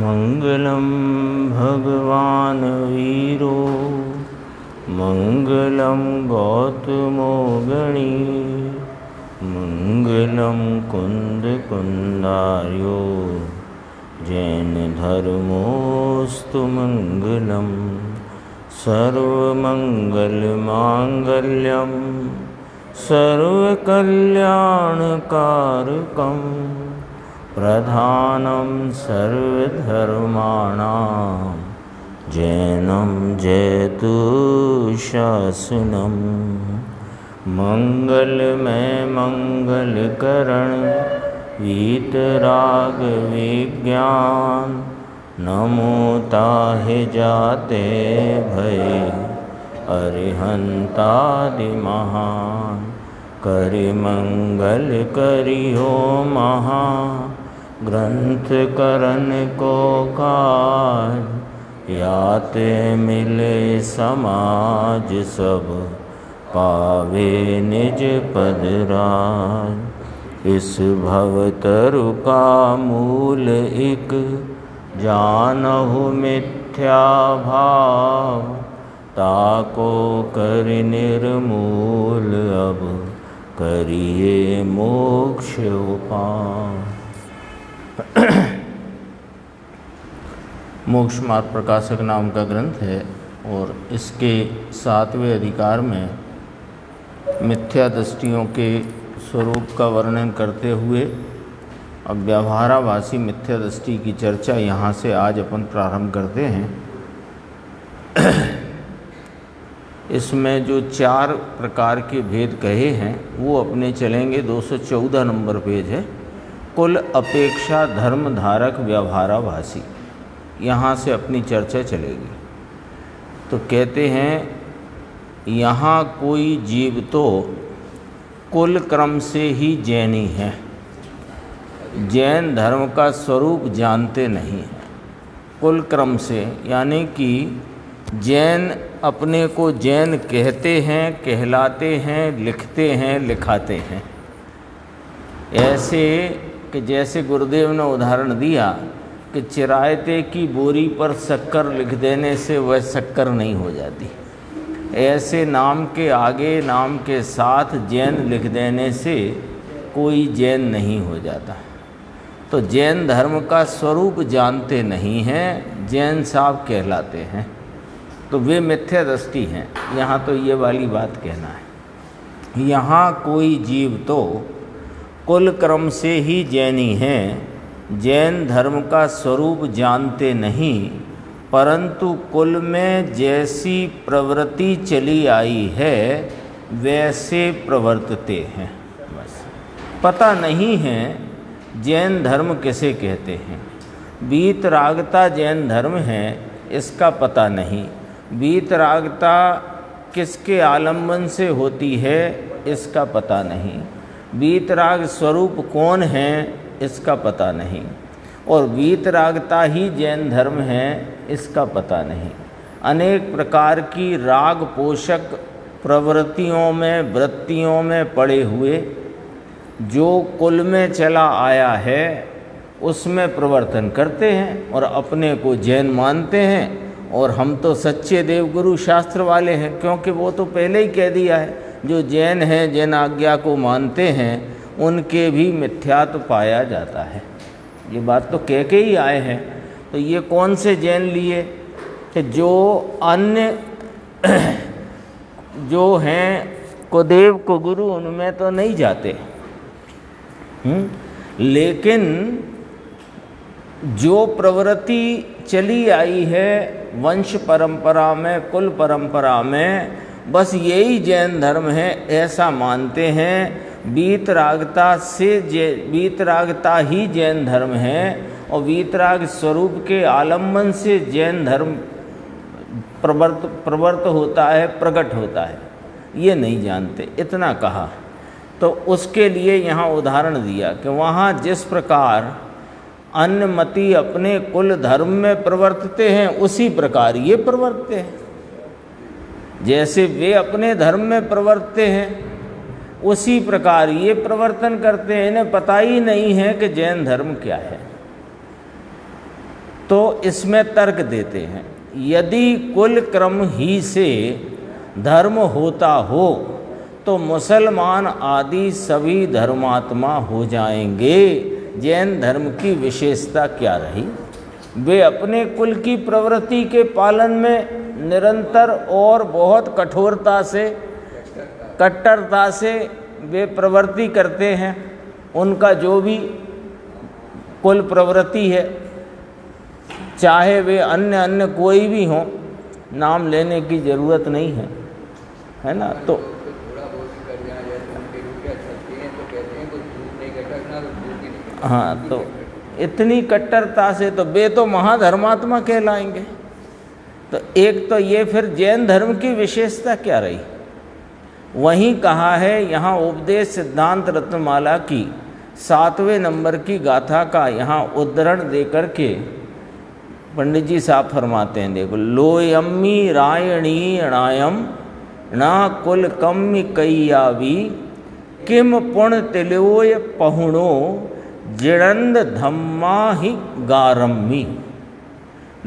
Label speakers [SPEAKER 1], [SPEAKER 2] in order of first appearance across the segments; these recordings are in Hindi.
[SPEAKER 1] मंगलम भगवान वीरो मंगलम गौतमो गणी मंगलम कुंद कुंदार्यो जैन धर्मोस्तु मंगलम सर्वमंगल मांगल्यम सर्वकल्याणकारकं प्रधानं सर्वधर्माणां जैनं जयतु शासनं मंगलमय मंगलकरण वीतराग विज्ञान नमो ताहि जाते भय अरिहंतादि महान करि मंगल करियो महा ग्रंथ करन को काज याते मिले समाज सब पावे निज पद राज। इस भवतरु का मूल एक जानहु मिथ्या भाव ताको कर निर्मूल अब करिए मोक्ष उपाय। मोक्ष मार्ग प्रकाशक नाम का ग्रंथ है और इसके 7वें अधिकार में मिथ्या दृष्टियों के स्वरूप का वर्णन करते हुए अब व्यवहाराभासी मिथ्या दृष्टि की चर्चा यहाँ से आज अपन प्रारंभ करते हैं। इसमें जो 4 प्रकार के भेद कहे हैं वो अपने चलेंगे। 214 नंबर पेज है। कुल अपेक्षा धर्म धारक व्यवहाराभासी, यहाँ से अपनी चर्चा चलेगी। तो कहते हैं यहाँ कोई जीव तो कुल क्रम से ही जैनी है, जैन धर्म का स्वरूप जानते नहीं हैं। कुल क्रम से यानी कि जैन अपने को जैन कहते हैं, कहलाते हैं, लिखते हैं, लिखाते हैं। ऐसे कि जैसे गुरुदेव ने उदाहरण दिया कि चिरायते की बोरी पर शक्कर लिख देने से वह शक्कर नहीं हो जाती, ऐसे नाम के आगे नाम के साथ जैन लिख देने से कोई जैन नहीं हो जाता। तो जैन धर्म का स्वरूप जानते नहीं हैं, जैन साहब कहलाते हैं, तो वे मिथ्या दृष्टि हैं। यहाँ तो ये वाली बात कहना है। यहाँ कोई जीव तो कुल क्रम से ही जैनी हैं, जैन धर्म का स्वरूप जानते नहीं, परंतु कुल में जैसी प्रवृत्ति चली आई है वैसे प्रवर्तते हैं। बस पता नहीं है जैन धर्म किसे कहते हैं। वीतरागता जैन धर्म है इसका पता नहीं, वीतरागता किसके आलम्बन से होती है इसका पता नहीं, वीतराग स्वरूप कौन है इसका पता नहीं, और वीतरागता ही जैन धर्म है इसका पता नहीं। अनेक प्रकार की राग पोषक प्रवृत्तियों में वृत्तियों में पड़े हुए जो कुल में चला आया है उसमें प्रवर्तन करते हैं और अपने को जैन मानते हैं। और हम तो सच्चे देवगुरु शास्त्र वाले हैं, क्योंकि वो तो पहले ही कह दिया है जो जैन हैं, जैन आज्ञा को मानते हैं, उनके भी मिथ्यात्व पाया जाता है। ये बात तो कह के ही आए हैं। तो ये कौन से जैन लिए कि जो अन्य जो हैं कुदेव को गुरु उनमें तो नहीं जाते, लेकिन जो प्रवृत्ति चली आई है वंश परंपरा में, कुल परंपरा में, बस यही जैन धर्म है ऐसा मानते हैं। वीतरागता ही जैन धर्म है और वीतराग स्वरूप के आलम्बन से जैन धर्म प्रवर्त होता है, प्रकट होता है, ये नहीं जानते। इतना कहा तो उसके लिए यहाँ उदाहरण दिया कि वहाँ जिस प्रकार अन्नमति अपने कुल धर्म में प्रवर्तते हैं उसी प्रकार ये प्रवर्तते हैं। जैसे वे अपने धर्म में प्रवर्तते हैं उसी प्रकार ये प्रवर्तन करते हैं। इन्हें पता ही नहीं है कि जैन धर्म क्या है। तो इसमें तर्क देते हैं, यदि कुल क्रम ही से धर्म होता हो तो मुसलमान आदि सभी धर्मात्मा हो जाएंगे। जैन धर्म की विशेषता क्या रही? वे अपने कुल की प्रवृत्ति के पालन में निरंतर और बहुत कट्टरता से वे प्रवृत्ति करते हैं। उनका जो भी कुल प्रवृत्ति है, चाहे वे अन्य कोई भी हों, नाम लेने की ज़रूरत नहीं है ना। तो हाँ, तो इतनी कट्टरता से तो वे तो महाधर्मात्मा कहलाएंगे। तो एक तो ये, फिर जैन धर्म की विशेषता क्या रही? वहीं कहा है, यहाँ उपदेश सिद्धांत रत्नमाला की 7वें नंबर की गाथा का यहाँ उद्धरण दे करके पंडित जी साहब फरमाते हैं, देखो, लोयम्मी रायणी अणायम ना कुल कम्मि कैयावी किम पुण्य तिलोय पहुणो जिणंद धम्मा ही गारम्मी।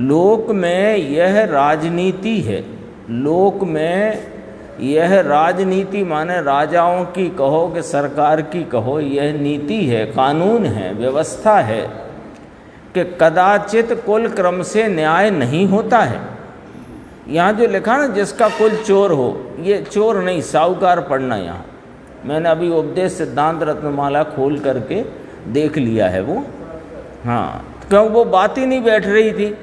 [SPEAKER 1] लोक में यह राजनीति है, लोक में यह राजनीति माने राजाओं की कहो कि सरकार की कहो, यह नीति है, कानून है, व्यवस्था है कि कदाचित कुल क्रम से न्याय नहीं होता है। यहाँ जो लिखा ना, जिसका कुल चोर हो, ये चोर नहीं, साहूकार पढ़ना। यहाँ मैंने अभी उपदेश सिद्धांत रत्नमाला खोल करके देख लिया है वो। हाँ, क्यों वो बात ही नहीं बैठ रही थी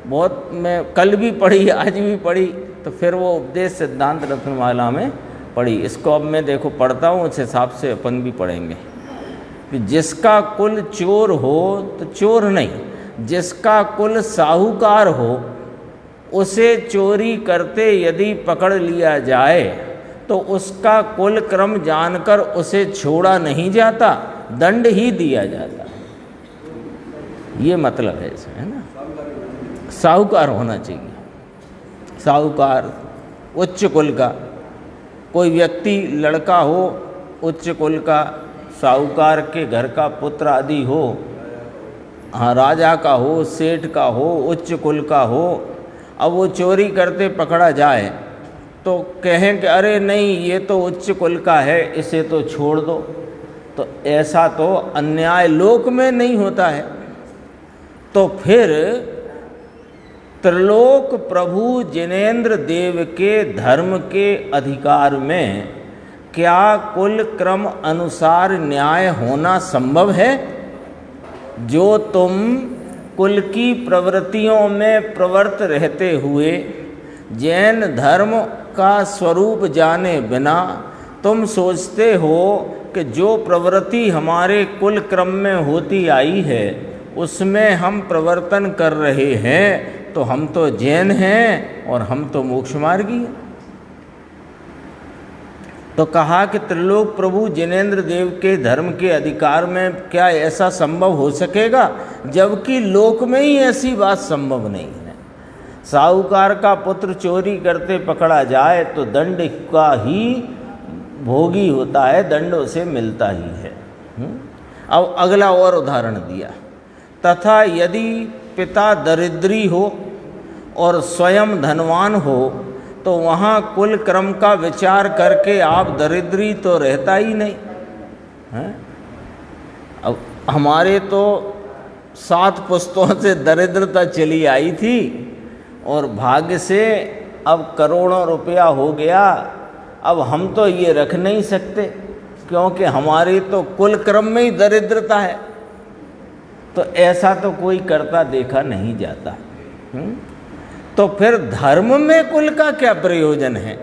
[SPEAKER 1] बहुत, मैं कल भी पढ़ी आज भी पढ़ी, तो फिर वो उपदेश सिद्धांत रत्नमाला में पढ़ी। इसको अब मैं देखो पढ़ता हूँ, उस हिसाब से अपन भी पढ़ेंगे कि जिसका कुल चोर हो तो चोर नहीं, जिसका कुल साहूकार हो उसे चोरी करते यदि पकड़ लिया जाए तो उसका कुल क्रम जानकर उसे छोड़ा नहीं जाता, दंड ही दिया जाता। ये मतलब है इसमें, है ना। साहूकार होना चाहिए, साहूकार उच्च कुल का, कोई व्यक्ति लड़का हो उच्च कुल का, साहूकार के घर का पुत्र आदि हो, हाँ, राजा का हो, सेठ का हो, उच्च कुल का हो। अब वो चोरी करते पकड़ा जाए तो कहें कि अरे नहीं, ये तो उच्च कुल का है, इसे तो छोड़ दो। तो ऐसा तो अन्याय लोक में नहीं होता है। तो फिर त्रिलोक प्रभु जिनेंद्र देव के धर्म के अधिकार में क्या कुल क्रम अनुसार न्याय होना संभव है? जो तुम कुल की प्रवृत्तियों में प्रवृत्त रहते हुए जैन धर्म का स्वरूप जाने बिना तुम सोचते हो कि जो प्रवृत्ति हमारे कुल क्रम में होती आई है उसमें हम प्रवर्तन कर रहे हैं, तो हम तो जैन हैं और हम तो मोक्ष मार्गी हैं। तो कहा कि त्रिलोक प्रभु जिनेंद्र देव के धर्म के अधिकार में क्या ऐसा संभव हो सकेगा, जबकि लोक में ही ऐसी बात संभव नहीं है। साहूकार का पुत्र चोरी करते पकड़ा जाए तो दंड का ही भोगी होता है, दंड उसे मिलता ही है। अब अगला और उदाहरण दिया, तथा यदि पिता दरिद्री हो और स्वयं धनवान हो तो वहाँ कुल क्रम का विचार करके आप दरिद्री तो रहता ही नहीं है। अब हमारे तो 7 पुस्तों से दरिद्रता चली आई थी और भाग्य से अब करोड़ों रुपया हो गया। अब हम तो ये रख नहीं सकते क्योंकि हमारी तो कुल क्रम में ही दरिद्रता है। तो ऐसा तो कोई करता देखा नहीं जाता। तो फिर धर्म में कुल का क्या प्रयोजन है?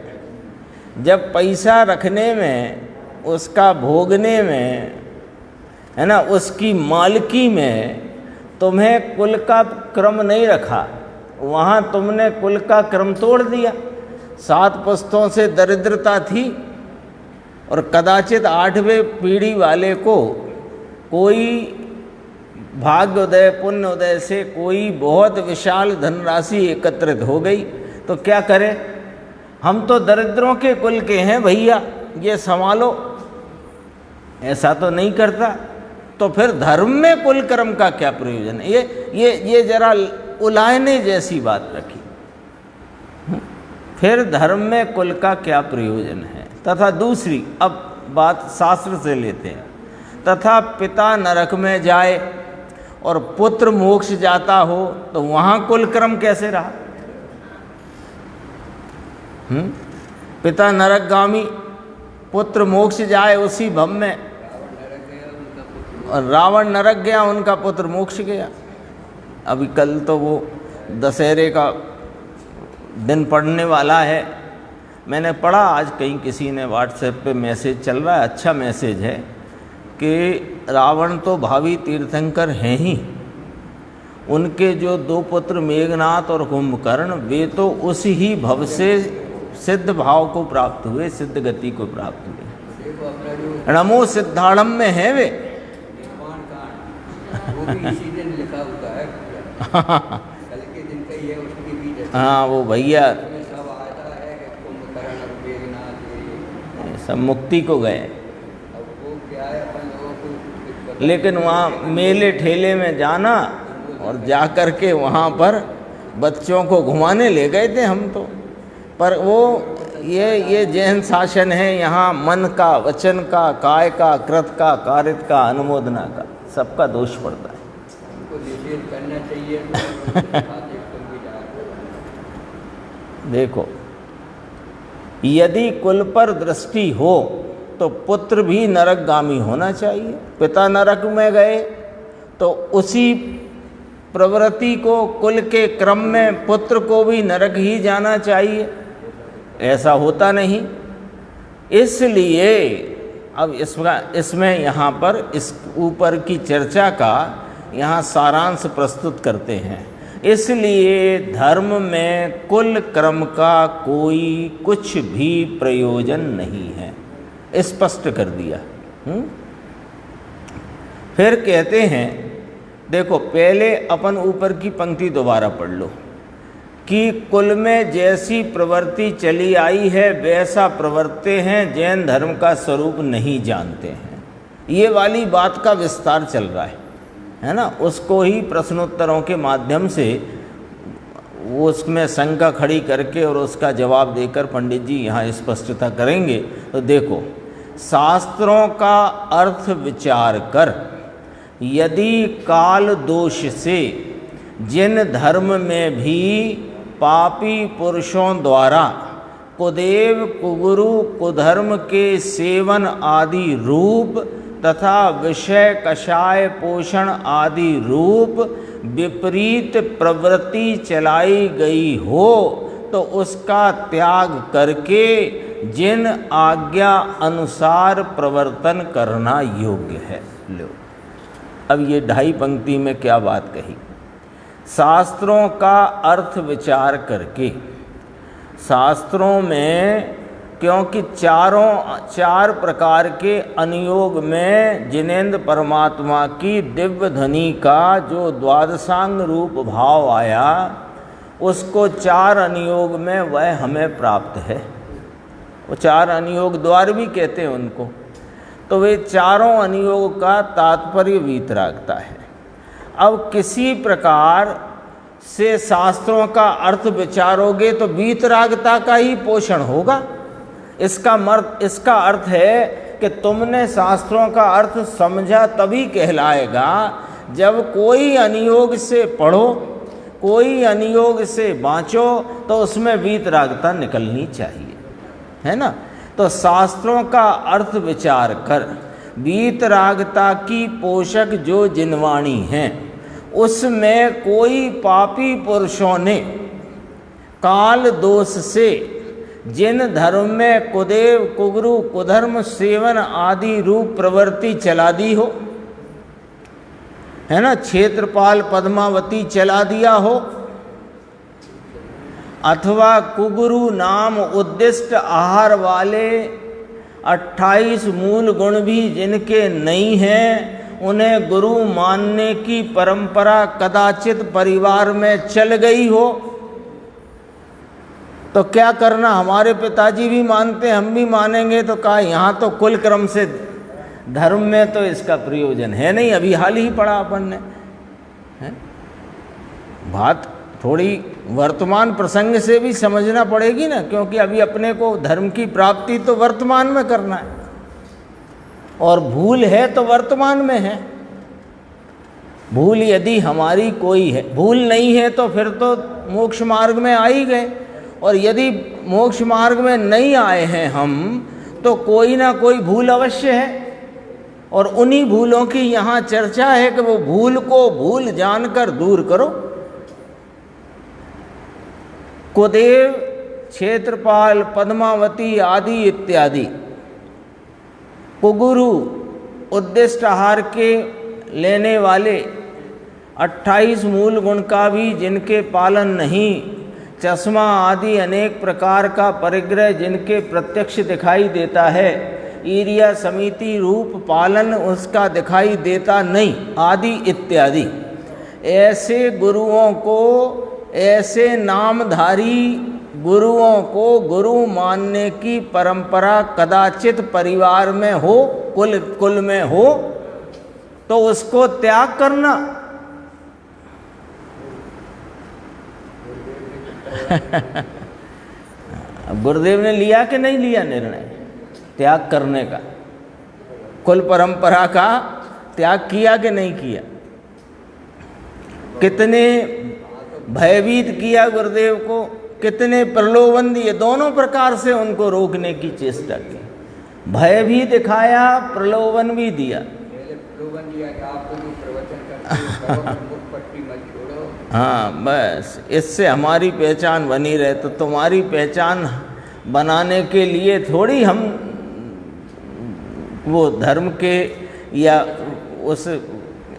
[SPEAKER 1] जब पैसा रखने में, उसका भोगने में, है ना, उसकी मालकी में तुम्हें कुल का क्रम नहीं रखा, वहाँ तुमने कुल का क्रम तोड़ दिया। 7 पुस्तों से दरिद्रता थी और कदाचित 8वें पीढ़ी वाले को कोई भाग्योदय पुण्योदय से कोई बहुत विशाल धनराशि एकत्रित हो गई, तो क्या करें? हम तो दरिद्रों के कुल के हैं भैया, ये संभालो। ऐसा तो नहीं करता। तो फिर धर्म में कुल कर्म का क्या प्रयोजन है? ये जरा उलाहने जैसी बात रखी। फिर धर्म में कुल का क्या प्रयोजन है? तथा दूसरी, अब बात शास्त्र से लेते हैं, तथा पिता नरक में जाए और पुत्र मोक्ष जाता हो तो वहां कुल क्रम कैसे रहा? पिता नरकगामी, पुत्र मोक्ष जाए उसी भव में, और रावण नरक गया, उनका पुत्र मोक्ष गया। अभी कल तो वो दशहरे का दिन पड़ने वाला है। मैंने पढ़ा आज कहीं किसी ने व्हाट्सएप पे मैसेज चल रहा है, अच्छा मैसेज है कि रावण तो भावी तीर्थंकर हैं ही, उनके जो 2 पुत्र मेघनाथ और कुंभकर्ण वे तो उस ही भव से सिद्ध भाव को प्राप्त हुए, सिद्ध गति को प्राप्त हुए। नमो सिद्धाड़म में है वे। हाँ वो भैया सब मुक्ति को गए, लेकिन वहाँ मेले ठेले में जाना और जा कर के वहाँ पर बच्चों को घुमाने ले गए थे हम तो। पर वो ये जैन शासन है, यहाँ मन का, वचन का, काय का, कृत का, कारित का, अनुमोदना का सबका दोष पड़ता है। करना चाहिए। देखो, यदि कुल पर दृष्टि हो तो पुत्र भी नरकगामी होना चाहिए। पिता नरक में गए तो उसी प्रवृत्ति को, कुल के क्रम में पुत्र को भी नरक ही जाना चाहिए। ऐसा होता नहीं। इसलिए अब इसमें यहाँ पर इस ऊपर की चर्चा का यहाँ सारांश प्रस्तुत करते हैं। इसलिए धर्म में कुल क्रम का कोई कुछ भी प्रयोजन नहीं है, स्पष्ट कर दिया। फिर कहते हैं, देखो पहले अपन ऊपर की पंक्ति दोबारा पढ़ लो कि कुल में जैसी प्रवृत्ति चली आई है वैसा प्रवर्ते हैं, जैन धर्म का स्वरूप नहीं जानते हैं। ये वाली बात का विस्तार चल रहा है ना। उसको ही प्रश्नोत्तरों के माध्यम से वो उसमें शंका खड़ी करके और उसका जवाब देकर पंडित जी यहाँ स्पष्टता करेंगे। तो देखो, शास्त्रों का अर्थ विचार कर यदि काल दोष से जिन धर्म में भी पापी पुरुषों द्वारा कुदेव कुगुरु कुधर्म के सेवन आदि रूप तथा विषय कषाय पोषण आदि रूप विपरीत प्रवृत्ति चलाई गई हो तो उसका त्याग करके जिन आज्ञा अनुसार प्रवर्तन करना योग्य है। लो, अब ये 2.5 पंक्ति में क्या बात कही? शास्त्रों का अर्थ विचार करके, शास्त्रों में क्योंकि 4 प्रकार के अनुयोग में जिनेंद्र परमात्मा की दिव्य ध्वनि का जो द्वादशांग रूप भाव आया, उसको 4 अनुयोग में वह हमें प्राप्त है। वो 4 अनुयोग द्वार भी कहते हैं उनको। तो वे 4 अनुयोग का तात्पर्य वीतरागता है। अब किसी प्रकार से शास्त्रों का अर्थ विचारोगे तो वीतरागता का ही पोषण होगा। इसका अर्थ है कि तुमने शास्त्रों का अर्थ समझा तभी कहलाएगा जब कोई अनुयोग से पढ़ो, कोई अनुयोग से बाँचो तो उसमें वीतरागता निकलनी चाहिए, है ना। तो शास्त्रों का अर्थ विचार कर वीतरागता की पोषक जो जिनवाणी हैं उसमें कोई पापी पुरुषों ने काल दोष से जिन धर्म में कुदेव कुगुरु कुधर्म सेवन आदि रूप प्रवृत्ति चला दी हो, है ना, क्षेत्रपाल पद्मावती चला दिया हो, अथवा कुगुरु नाम उद्दिष्ट आहार वाले 28 मूल गुण भी जिनके नहीं हैं, उन्हें गुरु मानने की परंपरा कदाचित परिवार में चल गई हो, तो क्या करना? हमारे पिताजी भी मानते, हम भी मानेंगे, तो कहा यहाँ तो कुल क्रम से धर्म में तो इसका प्रयोजन है नहीं। अभी हाल ही पढ़ा अपन ने, है? बात थोड़ी वर्तमान प्रसंग से भी समझना पड़ेगी ना, क्योंकि अभी अपने को धर्म की प्राप्ति तो वर्तमान में करना है, और भूल है तो वर्तमान में है। भूल यदि हमारी कोई है, भूल नहीं है तो फिर तो मोक्ष मार्ग में आ ही गए, और यदि मोक्ष मार्ग में नहीं आए हैं हम, तो कोई ना कोई भूल अवश्य है। और उन्हीं भूलों की यहाँ चर्चा है कि वो भूल को भूल जानकर दूर करो। कुदेव, क्षेत्रपाल, पद्मावती आदि इत्यादि कुगुरु उद्दिष्ट आहार के लेने वाले 28 मूल गुण का भी जिनके पालन नहीं, चश्मा आदि अनेक प्रकार का परिग्रह जिनके प्रत्यक्ष दिखाई देता है, ईर्या समिति रूप पालन उसका दिखाई देता नहीं, आदि इत्यादि, ऐसे गुरुओं को, ऐसे नामधारी गुरुओं को गुरु मानने की परंपरा कदाचित परिवार में हो, कुल में हो, तो उसको त्याग करना। गुरुदेव ने लिया कि नहीं लिया निर्णय त्याग करने का? कुल परंपरा का त्याग किया कि नहीं किया? कितने भयभीत किया गुरुदेव को, कितने प्रलोभन दिए, दोनों प्रकार से उनको रोकने की चेष्टा की। भय भी दिखाया, प्रलोभन भी दिया। प्रलोभन दिया कि आपको जो प्रवचन करते हो मुखपट्टी मत छोड़ो, हाँ बस इससे हमारी पहचान बनी रहे। तो तुम्हारी पहचान बनाने के लिए थोड़ी हम वो धर्म के या उस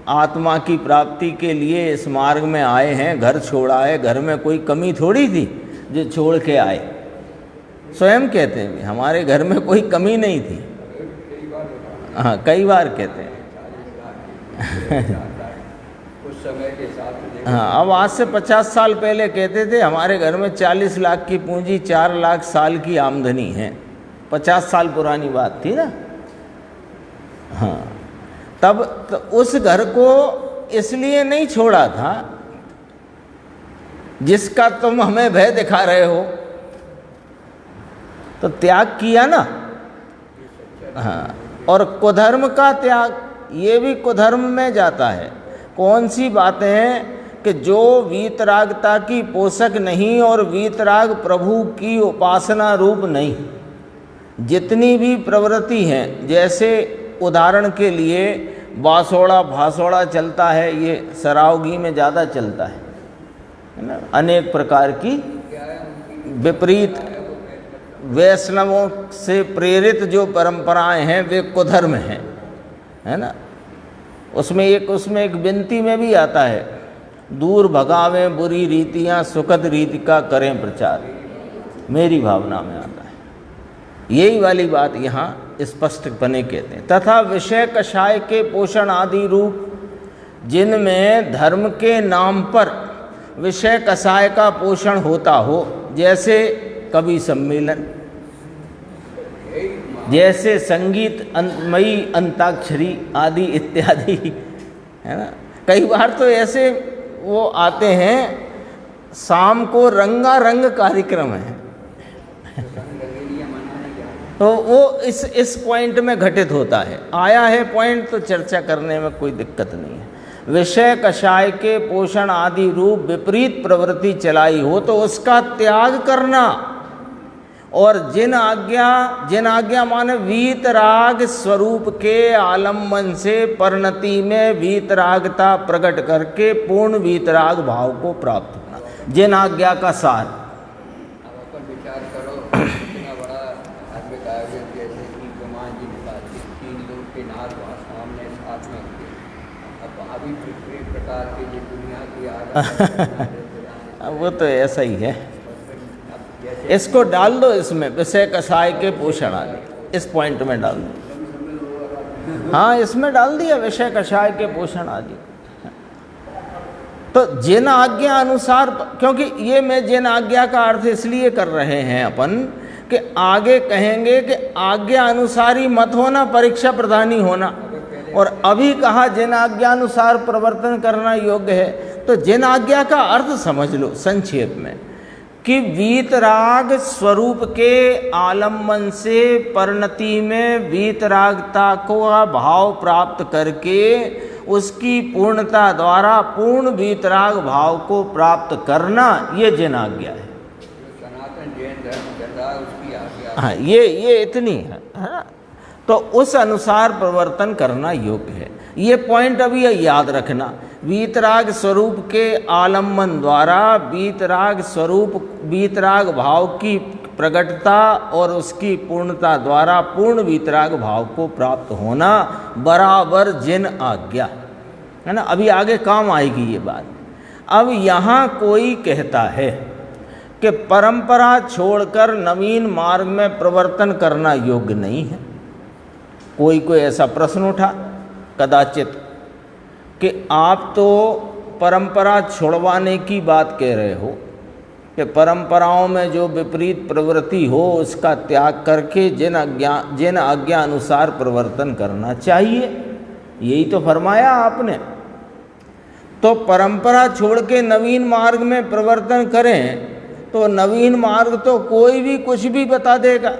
[SPEAKER 1] आत्मा की प्राप्ति के लिए इस मार्ग में आए हैं। घर छोड़ा है, घर में कोई कमी थोड़ी थी जो छोड़ के आए। स्वयं कहते हैं हमारे घर में कोई कमी नहीं थी। हाँ कई बार कहते हैं। उस समय के साथ हाँ, अब आज से 50 साल पहले कहते थे हमारे घर में 40 लाख की पूंजी, 4 लाख साल की आमदनी है। 50 साल पुरानी बात थी ना। हाँ, तब तो उस घर को इसलिए नहीं छोड़ा था जिसका तुम हमें भय दिखा रहे हो, तो त्याग किया ना। हाँ, और कुधर्म का त्याग, ये भी कुधर्म में जाता है। कौन सी बातें हैं कि जो वीतरागता की पोषक नहीं और वीतराग प्रभु की उपासना रूप नहीं। जितनी भी प्रवृत्ति हैं, जैसे उदाहरण के लिए बासोड़ा भासोड़ा चलता है, ये सरावगी में ज़्यादा चलता है ना। अनेक प्रकार की विपरीत वैष्णवों से प्रेरित जो परंपराएं हैं वे कुधर्म हैं, है ना। उसमें एक विनती में भी आता है, दूर भगावें बुरी रीतियां, सुखद रीति का करें प्रचार। मेरी भावना में आता है यही वाली बात यहाँ स्पष्ट बने कहते हैं। तथा विषय कषाय के पोषण आदि रूप जिनमें धर्म के नाम पर विषय कषाय का पोषण होता हो, जैसे कवि सम्मेलन, जैसे संगीतमयी अंताक्षरी आदि इत्यादि, है ना। कई बार तो ऐसे वो आते हैं, शाम को रंगारंग कार्यक्रम है तो वो इस पॉइंट में घटित होता है। आया है पॉइंट तो चर्चा करने में कोई दिक्कत नहीं है। विषय कषाय के पोषण आदि रूप विपरीत प्रवृत्ति चलाई हो तो उसका त्याग करना। और जिन आज्ञा माने वीतराग स्वरूप के आलम्बन से परिणति में वीतरागता प्रकट करके पूर्ण वीतराग भाव को प्राप्त करना। जिन आज्ञा का सार।
[SPEAKER 2] अब अपन विचार करो, इतना बड़ा आत्मिक आयोजन जैसे कि हनुमान जी ने बात की, 3 लोग के नाथ सामने साथ में थे। अब अभी विपरीत प्रकार की जो दुनिया की
[SPEAKER 1] वो तो ऐसा ही है। इसको डाल दो इसमें, विषय कषाय के पोषण आदि, इस पॉइंट में डाल दो। हाँ, इसमें डाल दिया विषय कषाय के पोषण आदि। तो जिन आज्ञा अनुसार, क्योंकि ये मैं जिन आज्ञा का अर्थ इसलिए कर रहे हैं अपन कि आगे कहेंगे कि आज्ञा अनुसारी मत होना, परीक्षा प्रधानी होना। और अभी कहा जिन आज्ञानुसार प्रवर्तन करना योग्य है। तो जिन आज्ञा का अर्थ समझ लो संक्षेप में कि वीतराग स्वरूप के आलम्बन से परिणति में वीतरागता को भाव प्राप्त करके उसकी पूर्णता द्वारा पूर्ण वीतराग भाव को प्राप्त करना, ये जिन आज्ञा है।
[SPEAKER 2] सनातन जैन धर्म गंगा उसकी आज्ञा।
[SPEAKER 1] हाँ, ये इतनी है ना। तो उस अनुसार प्रवर्तन करना योग्य है। ये पॉइंट अभी याद रखना। वीतराग स्वरूप के आलम्बन द्वारा वीतराग भाव की प्रकटता और उसकी पूर्णता द्वारा पूर्ण वीतराग भाव को प्राप्त होना बराबर जिन आज्ञा है ना। अभी आगे काम आएगी ये बात। अब यहाँ कोई कहता है कि परंपरा छोड़कर नवीन मार्ग में प्रवर्तन करना योग्य नहीं है। कोई ऐसा प्रश्न उठा कदाचित कि आप तो परंपरा छोड़वाने की बात कह रहे हो कि परंपराओं में जो विपरीत प्रवृत्ति हो उसका त्याग करके जिन आज्ञा अनुसार प्रवर्तन करना चाहिए। यही तो फरमाया आपने। तो परंपरा छोड़ के नवीन मार्ग में प्रवर्तन करें तो नवीन मार्ग तो कोई भी कुछ भी बता देगा,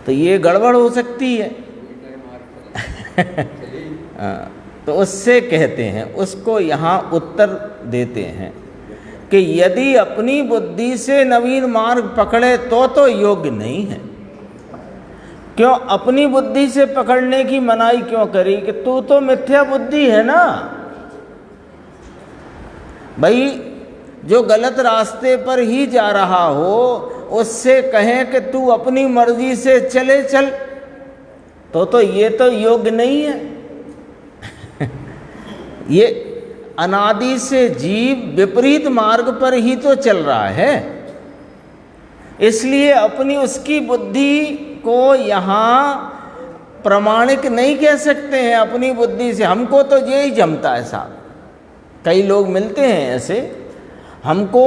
[SPEAKER 1] तो ये गड़बड़ हो सकती है। तो उससे कहते हैं, उसको यहाँ उत्तर देते हैं कि यदि अपनी बुद्धि से नवीन मार्ग पकड़े तो योग्य नहीं है। क्यों अपनी बुद्धि से पकड़ने की मनाही क्यों करी कि तू तो मिथ्या बुद्धि है ना भाई। जो गलत रास्ते पर ही जा रहा हो उससे कहें कि तू अपनी मर्जी से चले चल, तो ये तो योग्य नहीं है। ये अनादि से जीव विपरीत मार्ग पर ही तो चल रहा है। इसलिए अपनी उसकी बुद्धि को यहाँ प्रमाणिक नहीं कह सकते हैं अपनी बुद्धि से। हमको तो यही जमता है साहब। कई लोग मिलते हैं ऐसे, हमको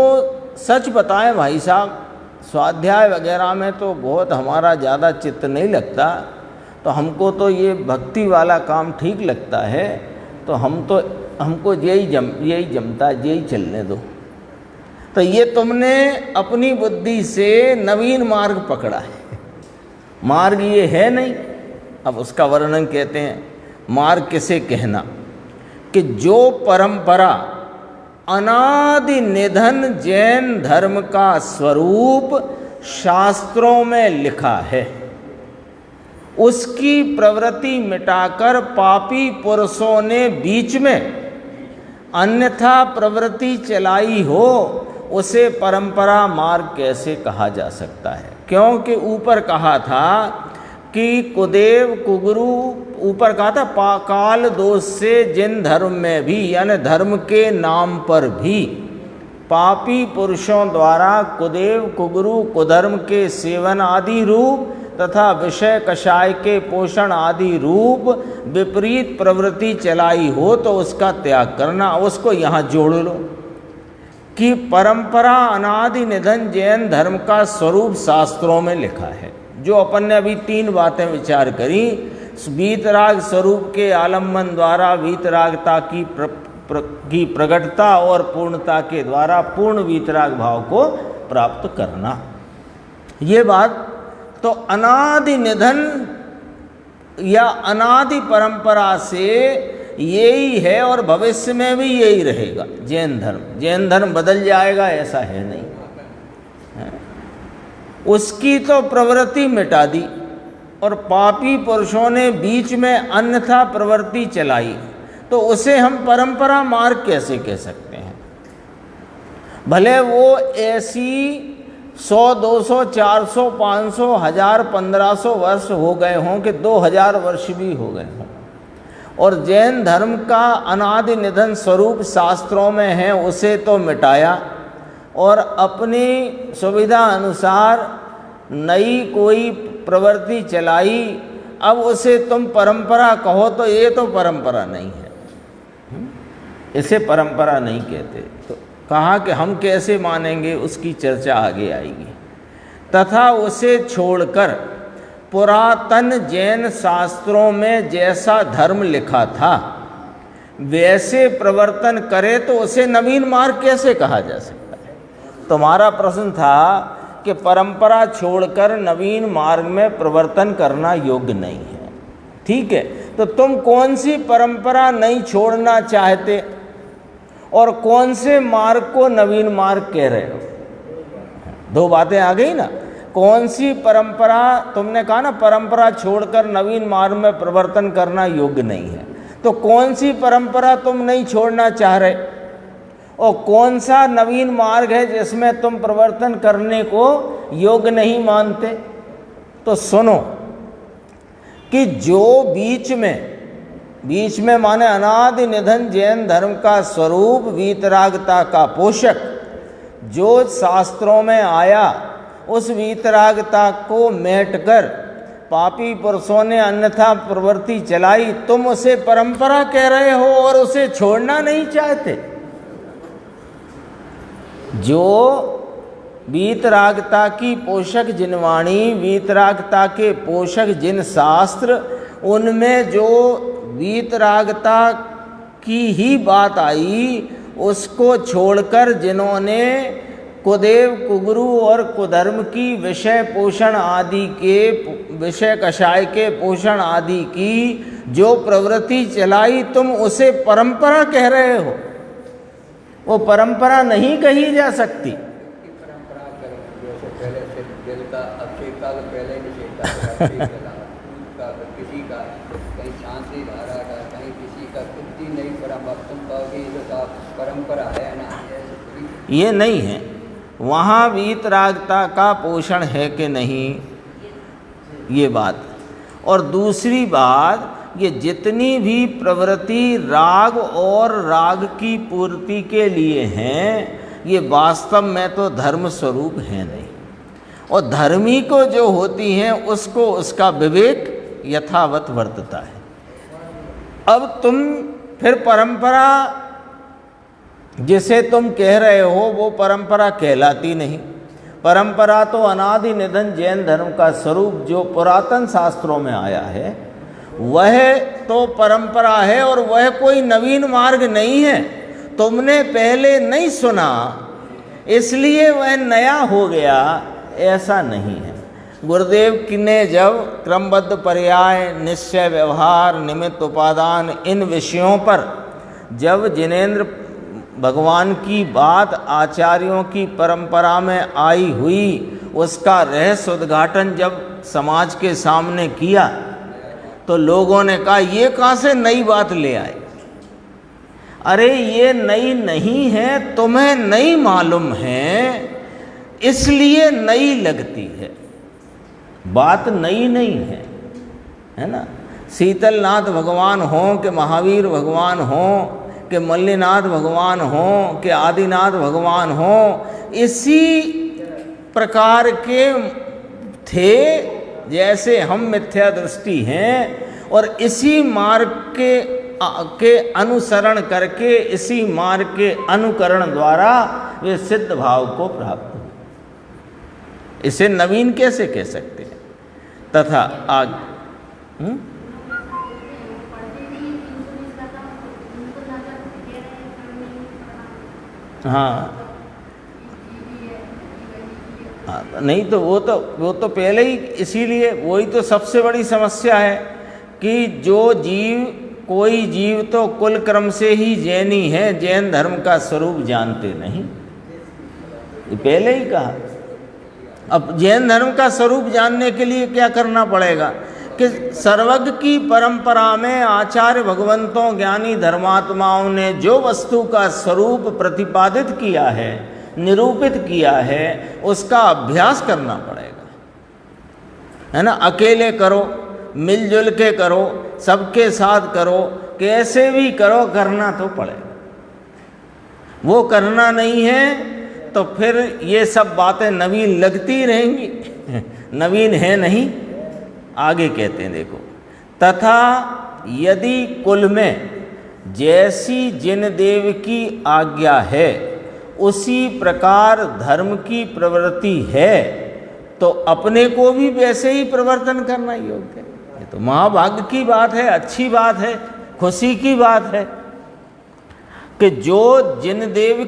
[SPEAKER 1] सच बताएं भाई साहब, स्वाध्याय वगैरह में तो बहुत हमारा ज़्यादा चित्त नहीं लगता, तो हमको तो ये भक्ति वाला काम ठीक लगता है, तो हमको यही जमता है, यही चलने दो। तो ये तुमने अपनी बुद्धि से नवीन मार्ग पकड़ा है। मार्ग ये है नहीं। अब उसका वर्णन कहते हैं। मार्ग किसे कहना कि जो परंपरा अनादि निधन जैन धर्म का स्वरूप शास्त्रों में लिखा है, उसकी प्रवृत्ति मिटाकर पापी पुरुषों ने बीच में अन्यथा प्रवृत्ति चलाई हो, उसे परंपरा मार्ग कैसे कहा जा सकता है। क्योंकि ऊपर कहा था कि कुदेव कुगुरु, ऊपर कहा था पाकाल दोष से जिन धर्म में भी, यानी धर्म के नाम पर भी पापी पुरुषों द्वारा कुदेव कुगुरु कुधर्म के सेवन आदि रूप तथा विषय कषाय के पोषण आदि रूप विपरीत प्रवृत्ति चलाई हो तो उसका त्याग करना। उसको यहाँ जोड़ लो कि परंपरा अनादि निधन जैन धर्म का स्वरूप शास्त्रों में लिखा है। जो अपन ने अभी 3 बातें विचार करी, वीतराग स्वरूप के आलम्बन द्वारा वीतरागता की प्रकटता और पूर्णता के द्वारा पूर्ण वीतराग भाव को प्राप्त करना। ये बात तो अनादि निधन या अनादि परंपरा से यही है और भविष्य में भी यही रहेगा जैन धर्म बदल जाएगा ऐसा है नहीं। उसकी तो प्रवृत्ति मिटा दी और पापी पुरुषों ने बीच में अन्यथा प्रवृत्ति चलाई, तो उसे हम परंपरा मार्ग कैसे कह सकते हैं। भले वो ऐसी 100, 200, 400, 500, 1000, 1500 वर्ष हो गए हों कि 2000 वर्ष भी हो गए हों, और जैन धर्म का अनादि निधन स्वरूप शास्त्रों में है, उसे तो मिटाया और अपनी सुविधा अनुसार नई कोई प्रवृत्ति चलाई। अब उसे तुम परंपरा कहो तो ये तो परंपरा नहीं है, इसे परंपरा नहीं कहते। तो कहा कि हम कैसे मानेंगे, उसकी चर्चा आगे आएगी। तथा उसे छोड़कर पुरातन जैन शास्त्रों में जैसा धर्म लिखा था वैसे प्रवर्तन करे तो उसे नवीन मार्ग कैसे कहा जा सकता है? तुम्हारा प्रश्न था कि परंपरा छोड़कर नवीन मार्ग में प्रवर्तन करना योग्य नहीं है। ठीक है, तो तुम कौन सी परंपरा नहीं छोड़ना चाहते और कौन से मार्ग को नवीन मार्ग कह रहे हो? दो बातें आ गई ना। कौन सी परंपरा, तुमने कहा ना परंपरा छोड़कर नवीन मार्ग में प्रवर्तन करना योग्य नहीं है, तो कौन सी परंपरा तुम नहीं छोड़ना चाह रहे और कौन सा नवीन मार्ग है जिसमें तुम प्रवर्तन करने को योग्य नहीं मानते? तो सुनो कि जो बीच में माने अनादि निधन जैन धर्म का स्वरूप वीतरागता का पोषक जो शास्त्रों में आया, उस वीतरागता को मेटकर पापी पुरुषों ने अन्यथा प्रवृत्ति चलाई, तुम उसे परंपरा कह रहे हो और उसे छोड़ना नहीं चाहते। जो वीतरागता की पोषक जिन वाणी, वीतरागता के पोषक जिन शास्त्र, उनमें जो वीतरागता की ही बात आई, उसको छोड़कर जिन्होंने कुदेव कुगुरु और कुधर्म की विषय पोषण आदि के विषय कषाय के पोषण आदि की जो प्रवृत्ति चलाई, तुम उसे परंपरा कह रहे हो। वो परंपरा नहीं कही जा सकती।
[SPEAKER 2] परंपरा जैसे पहले से जल का अक्षय काल पहले निषेधा किसी का कहीं शांति धारा का, कहीं किसी का कुछ नहीं परंपरा, तुम कहोगे तो परंपरा है ना?
[SPEAKER 1] ये नहीं है। वहाँ वीतरागता का पोषण है कि नहीं, ये बात। और दूसरी बात, ये जितनी भी प्रवृत्ति राग और राग की पूर्ति के लिए हैं, ये वास्तव में तो धर्म स्वरूप है नहीं। और धर्मी को जो होती हैं उसको उसका विवेक यथावत वर्तता है। अब तुम फिर परंपरा जिसे तुम कह रहे हो वो परंपरा कहलाती नहीं। परंपरा तो अनादि निधन जैन धर्म का स्वरूप जो पुरातन शास्त्रों में आया है वह तो परंपरा है और वह कोई नवीन मार्ग नहीं है। तुमने पहले नहीं सुना इसलिए वह नया हो गया, ऐसा नहीं है। गुरुदेव ने जब क्रमबद्ध पर्याय, निश्चय, व्यवहार, निमित्त, उपादान, इन विषयों पर जब जिनेंद्र भगवान की बात आचार्यों की परंपरा में आई हुई, उसका रहस्य उद्घाटन जब समाज के सामने किया तो लोगों ने कहा ये कहाँ से नई बात ले आए? अरे ये नई नहीं है, तुम्हें नई मालूम है इसलिए नई लगती है, बात नई नहीं है ना? शीतलनाथ भगवान हों कि महावीर भगवान हों कि मल्लिनाथ भगवान हों कि आदिनाथ भगवान हों, इसी प्रकार के थे जैसे हम मिथ्या दृष्टि हैं और इसी मार्ग के अनुसरण करके, इसी मार्ग के अनुकरण द्वारा वे सिद्ध भाव को प्राप्त हुए। इसे नवीन कैसे कह सकते हैं? तथा आग हाँ नहीं तो वो तो पहले ही, इसीलिए वही तो सबसे बड़ी समस्या है कि जो जीव, कोई जीव तो कुल क्रम से ही जैनी है, जैन धर्म का स्वरूप जानते नहीं। ये पहले ही कहा। अब जैन धर्म का स्वरूप जानने के लिए क्या करना पड़ेगा कि सर्वज्ञ की परंपरा में आचार्य भगवंतों, ज्ञानी धर्मात्माओं ने जो वस्तु का स्वरूप प्रतिपादित किया है, निरूपित किया है, उसका अभ्यास करना पड़ेगा, है ना? अकेले करो, मिलजुल के करो, सबके साथ करो, कैसे भी करो, करना तो पड़ेगा। वो करना नहीं है तो फिर ये सब बातें नवीन लगती रहेंगी, नवीन है नहीं। आगे कहते हैं देखो, तथा यदि कुल में जैसी जिन देव की आज्ञा है उसी प्रकार धर्म की प्रवृत्ति है तो अपने को भी वैसे ही प्रवर्तन करना योग्य है। ये तो महाभाग्य की बात है, अच्छी बात है, खुशी की बात है कि जो जिन देव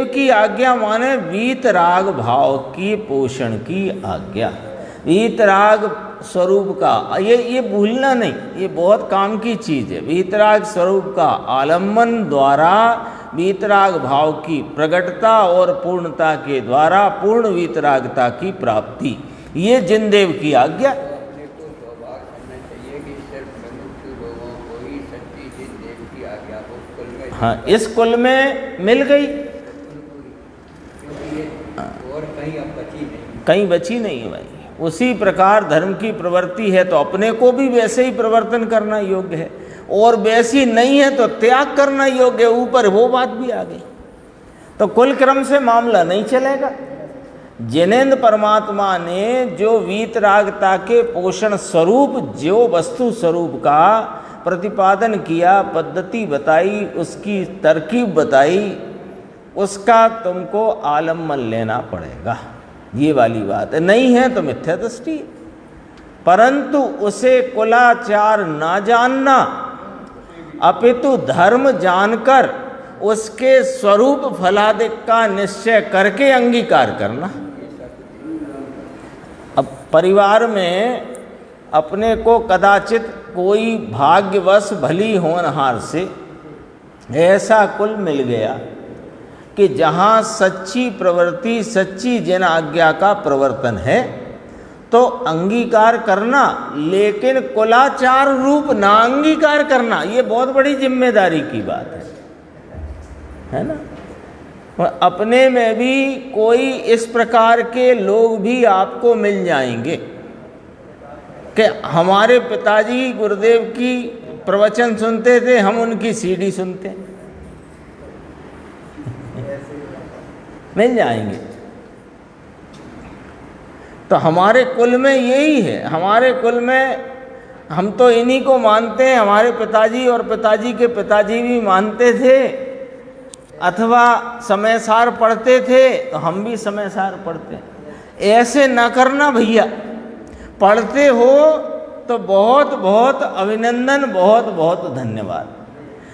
[SPEAKER 1] की आज्ञा माने वीतराग भाव की पोषण की आज्ञा, वीतराग स्वरूप का, ये भूलना नहीं, ये बहुत काम की चीज़ है। वीतराग स्वरूप का आलम्बन द्वारा वीतराग भाव की प्रगटता और पूर्णता के द्वारा पूर्ण वीतरागता की प्राप्ति, ये जिन देव की आज्ञा।
[SPEAKER 2] अपने को सौभाग्य करना चाहिए कि सिर्फ मुमुक्षु लोगों को ही सच्ची जिन देव की आज्ञा हो कुल में।
[SPEAKER 1] हाँ, इस कुल में मिल गई,
[SPEAKER 2] क्योंकि ये और कहीं अब बची नहीं,
[SPEAKER 1] कहीं बची नहीं है भाई। उसी प्रकार धर्म की प्रवृत्ति है तो अपने को भी वैसे ही प्रवर्तन करना योग्य है, और वैसी नहीं है तो त्याग करना योग्य है। ऊपर वो बात भी आ गई, तो कुल क्रम से मामला नहीं चलेगा। जिनेन्द्र परमात्मा ने जो वीतरागता के पोषण स्वरूप, जो वस्तु स्वरूप का प्रतिपादन किया, पद्धति बताई, उसकी तरकीब बताई, उसका तुमको आलम्बन लेना पड़ेगा। ये वाली बात है, नहीं है तो मिथ्या दृष्टि। परंतु उसे कुलाचार ना जानना, अपितु धर्म जानकर उसके स्वरूप फलादिक का निश्चय करके अंगीकार करना। अब परिवार में अपने को कदाचित कोई भाग्यवश भली होनहार से ऐसा कुल मिल गया कि जहाँ सच्ची प्रवृत्ति, सच्ची जन आज्ञा का प्रवर्तन है तो अंगीकार करना, लेकिन कुलाचार रूप ना अंगीकार करना, ये बहुत बड़ी जिम्मेदारी की बात है ना। अपने में भी कोई इस प्रकार के लोग भी आपको मिल जाएंगे कि हमारे पिताजी गुरुदेव की प्रवचन सुनते थे, हम उनकी सीडी सुनते हैं, मिल जाएंगे। तो हमारे कुल में यही है, हमारे कुल में हम तो इन्हीं को मानते हैं, हमारे पिताजी और पिताजी के पिताजी भी मानते थे, अथवा समय सार पढ़ते थे तो हम भी समय सार पढ़ते हैं। ऐसे ना करना भैया, पढ़ते हो तो बहुत बहुत अभिनंदन, बहुत बहुत धन्यवाद,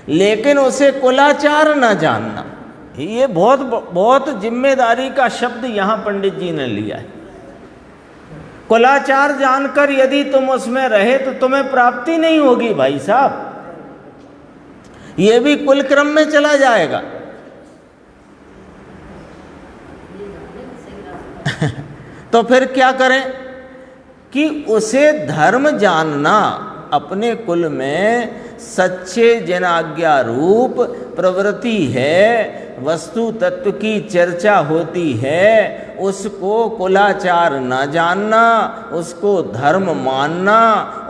[SPEAKER 1] लेकिन उसे कुलाचार ना जानना, ये बहुत बहुत जिम्मेदारी का शब्द यहाँ पंडित जी ने लिया है। कुलाचार जानकर यदि तुम उसमें रहे तो तुम्हें प्राप्ति नहीं होगी भाई साहब, ये भी कुल क्रम में चला जाएगा। तो फिर क्या करें कि उसे धर्म जानना, अपने कुल में सच्चे जन आज्ञा रूप प्रवृत्ति है, वस्तु तत्व की चर्चा होती है, उसको कुलाचार न जानना, उसको धर्म मानना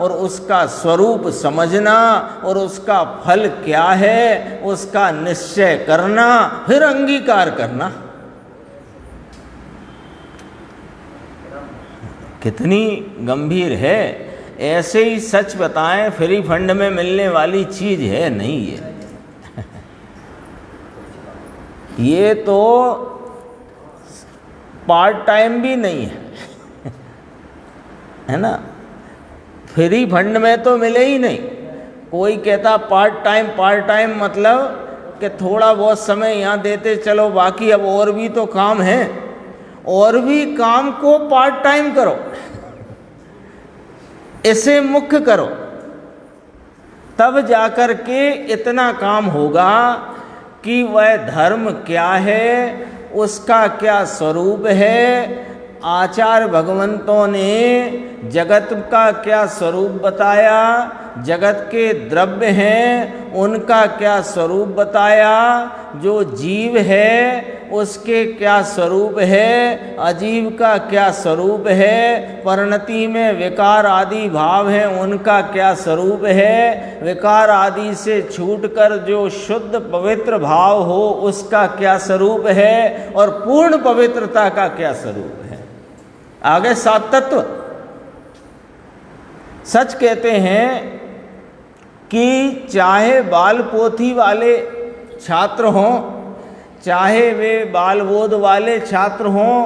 [SPEAKER 1] और उसका स्वरूप समझना और उसका फल क्या है उसका निश्चय करना, फिर अंगीकार करना। कितनी गंभीर है। ऐसे ही सच बताएं, फ्री फंड में मिलने वाली चीज है नहीं ये। ये तो पार्ट टाइम भी नहीं है, है ना। फ्री फंड में तो मिले ही नहीं। कोई कहता पार्ट टाइम मतलब कि थोड़ा बहुत समय यहाँ देते चलो, बाकी अब और भी तो काम है, और भी काम को पार्ट टाइम करो, इसे मुख्य करो, तब जाकर के इतना काम होगा कि वह धर्म क्या है, उसका क्या स्वरूप है, आचार्य भगवंतों ने जगत का क्या स्वरूप बताया, जगत के द्रव्य हैं उनका क्या स्वरूप बताया, जो जीव है उसके क्या स्वरूप है, अजीव का क्या स्वरूप है, परिणति में विकार आदि भाव हैं उनका क्या स्वरूप है, विकार आदि से छूटकर जो शुद्ध पवित्र भाव हो उसका क्या स्वरूप है, और पूर्ण पवित्रता का क्या स्वरूप है। आगे सात तत्व। सच कहते हैं कि चाहे बाल पोथी वाले छात्र हों, चाहे वे बाल बोध वाले छात्र हों,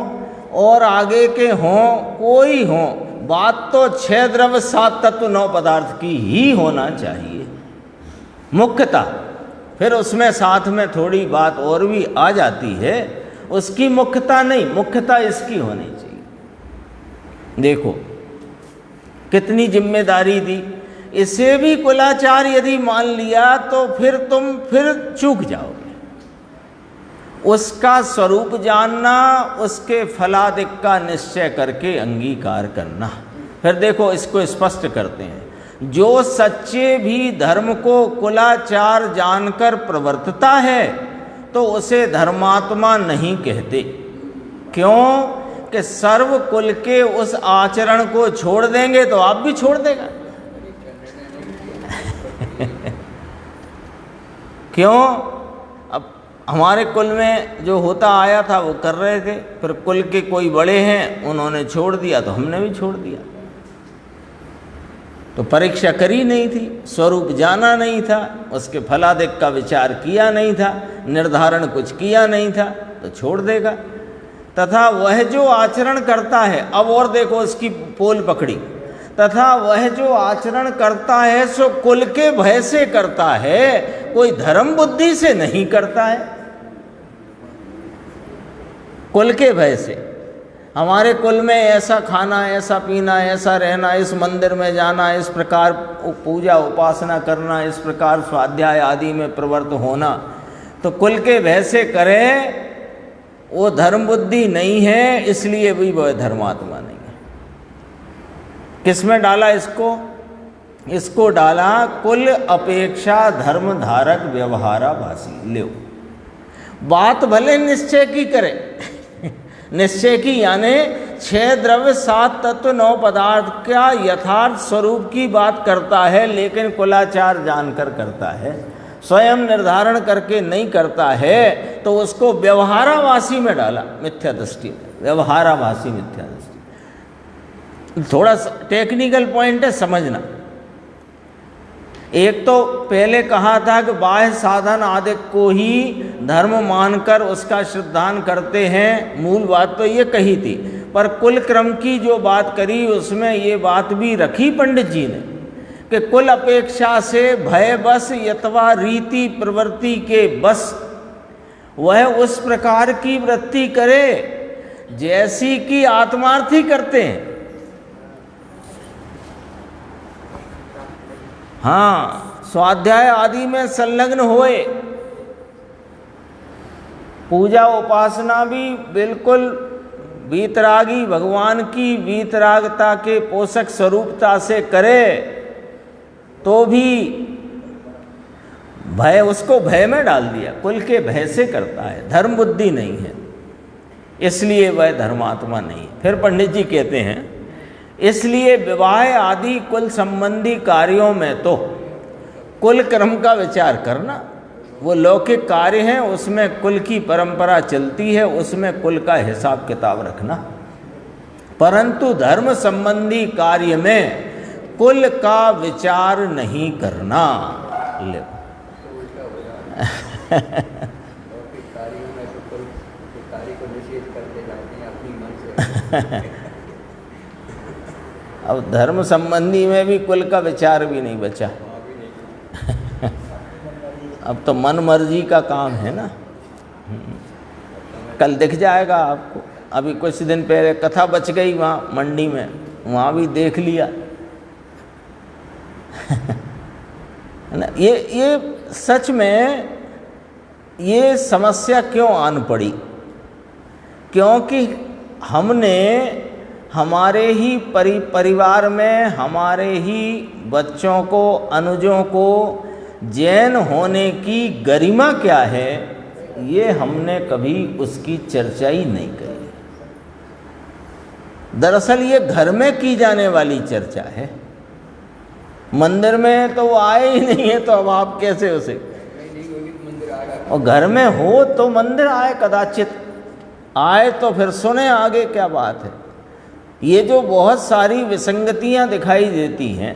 [SPEAKER 1] और आगे के हों कोई हों, बात तो 6 द्रव्य 7 तत्व 9 पदार्थ की ही होना चाहिए मुख्यतः। फिर उसमें साथ में थोड़ी बात और भी आ जाती है, उसकी मुख्यता नहीं, मुख्यता इसकी होनी चाहिए। देखो कितनी जिम्मेदारी दी। इसे भी कुलाचार यदि मान लिया तो फिर तुम फिर चूक जाओगे। उसका स्वरूप जानना, उसके फलादिक का निश्चय करके अंगीकार करना। फिर देखो इसको स्पष्ट करते हैं, जो सच्चे भी धर्म को कुलाचार जानकर प्रवर्तता है तो उसे धर्मात्मा नहीं कहते। क्यों कि सर्व कुल के उस आचरण को छोड़ देंगे तो आप भी छोड़ देगा। क्यों? अब हमारे कुल में जो होता आया था वो कर रहे थे, फिर कुल के कोई बड़े हैं उन्होंने छोड़ दिया तो हमने भी छोड़ दिया। तो परीक्षा करी नहीं थी, स्वरूप जाना नहीं था, उसके फलादिक का विचार किया नहीं था, निर्धारण कुछ किया नहीं था तो छोड़ देगा। तथा वह जो आचरण करता है, अब और देखो इसकी पोल पकड़ी, तथा वह जो आचरण करता है सो कुल के भय से करता है, कोई धर्म बुद्धि से नहीं करता है। कुल के भय से, हमारे कुल में ऐसा खाना, ऐसा पीना, ऐसा रहना, इस मंदिर में जाना, इस प्रकार पूजा उपासना करना, इस प्रकार स्वाध्याय आदि में प्रवृत्त होना, तो कुल के भय से करें, वो धर्म बुद्धि नहीं है, इसलिए भी वह धर्मात्मा नहीं है। किसमें डाला इसको? इसको डाला कुल अपेक्षा धर्म धारक व्यवहाराभासी। ले बात भले निश्चय की करे निश्चय की यानी 6 द्रव्य 7 तत्व 9 पदार्थ का यथार्थ स्वरूप की बात करता है, लेकिन कुलाचार जानकर करता है, स्वयं निर्धारण करके नहीं करता है, तो उसको व्यवहाराभासी में डाला, मिथ्या दृष्टि, व्यवहाराभासी मिथ्या दृष्टि। थोड़ा टेक्निकल पॉइंट है, समझना। एक तो पहले कहा था कि बाह्य साधन आदि को ही धर्म मानकर उसका श्रद्धान करते हैं, मूल बात तो ये कही थी। पर कुल क्रम की जो बात करी उसमें ये बात भी रखी पंडित जी ने कि कुल अपेक्षा से भय बस अथवा रीति प्रवृत्ति के बस वह उस प्रकार की वृत्ति करे जैसी कि आत्मार्थी करते हैं। हाँ, स्वाध्याय आदि में संलग्न होए, पूजा उपासना भी बिल्कुल वीतरागी भगवान की वीतरागता के पोषक स्वरूपता से करे, तो भी भय, उसको भय में डाल दिया, कुल के भय से करता है, धर्म बुद्धि नहीं है, इसलिए वह धर्मात्मा नहीं है। फिर पंडित जी कहते हैं, इसलिए विवाह आदि कुल संबंधी कार्यों में तो कुल क्रम का विचार करना, वो लौकिक कार्य हैं, उसमें कुल की परंपरा चलती है, उसमें कुल का हिसाब किताब रखना, परंतु धर्म संबंधी कार्य में कुल का विचार नहीं करना। ले अब धर्म संबंधी में भी कुल का विचार भी नहीं बचा। अब तो मन मर्जी का काम है ना। कल दिख जाएगा आपको, अभी कुछ दिन पहले कथा बच गई वहाँ मंडी में, वहाँ भी देख लिया ना। ये सच में ये समस्या क्यों आन पड़ी? क्योंकि हमने हमारे ही परिवार में हमारे ही बच्चों को, अनुजों को जैन होने की गरिमा क्या है, ये हमने कभी उसकी चर्चा ही नहीं करी। दरअसल ये घर में की जाने वाली चर्चा है, मंदिर में तो वो आए ही नहीं है, तो अब आप कैसे उसे, और घर में हो तो मंदिर आए, कदाचित आए तो फिर सुने आगे क्या बात है। ये जो बहुत सारी विसंगतियां दिखाई देती हैं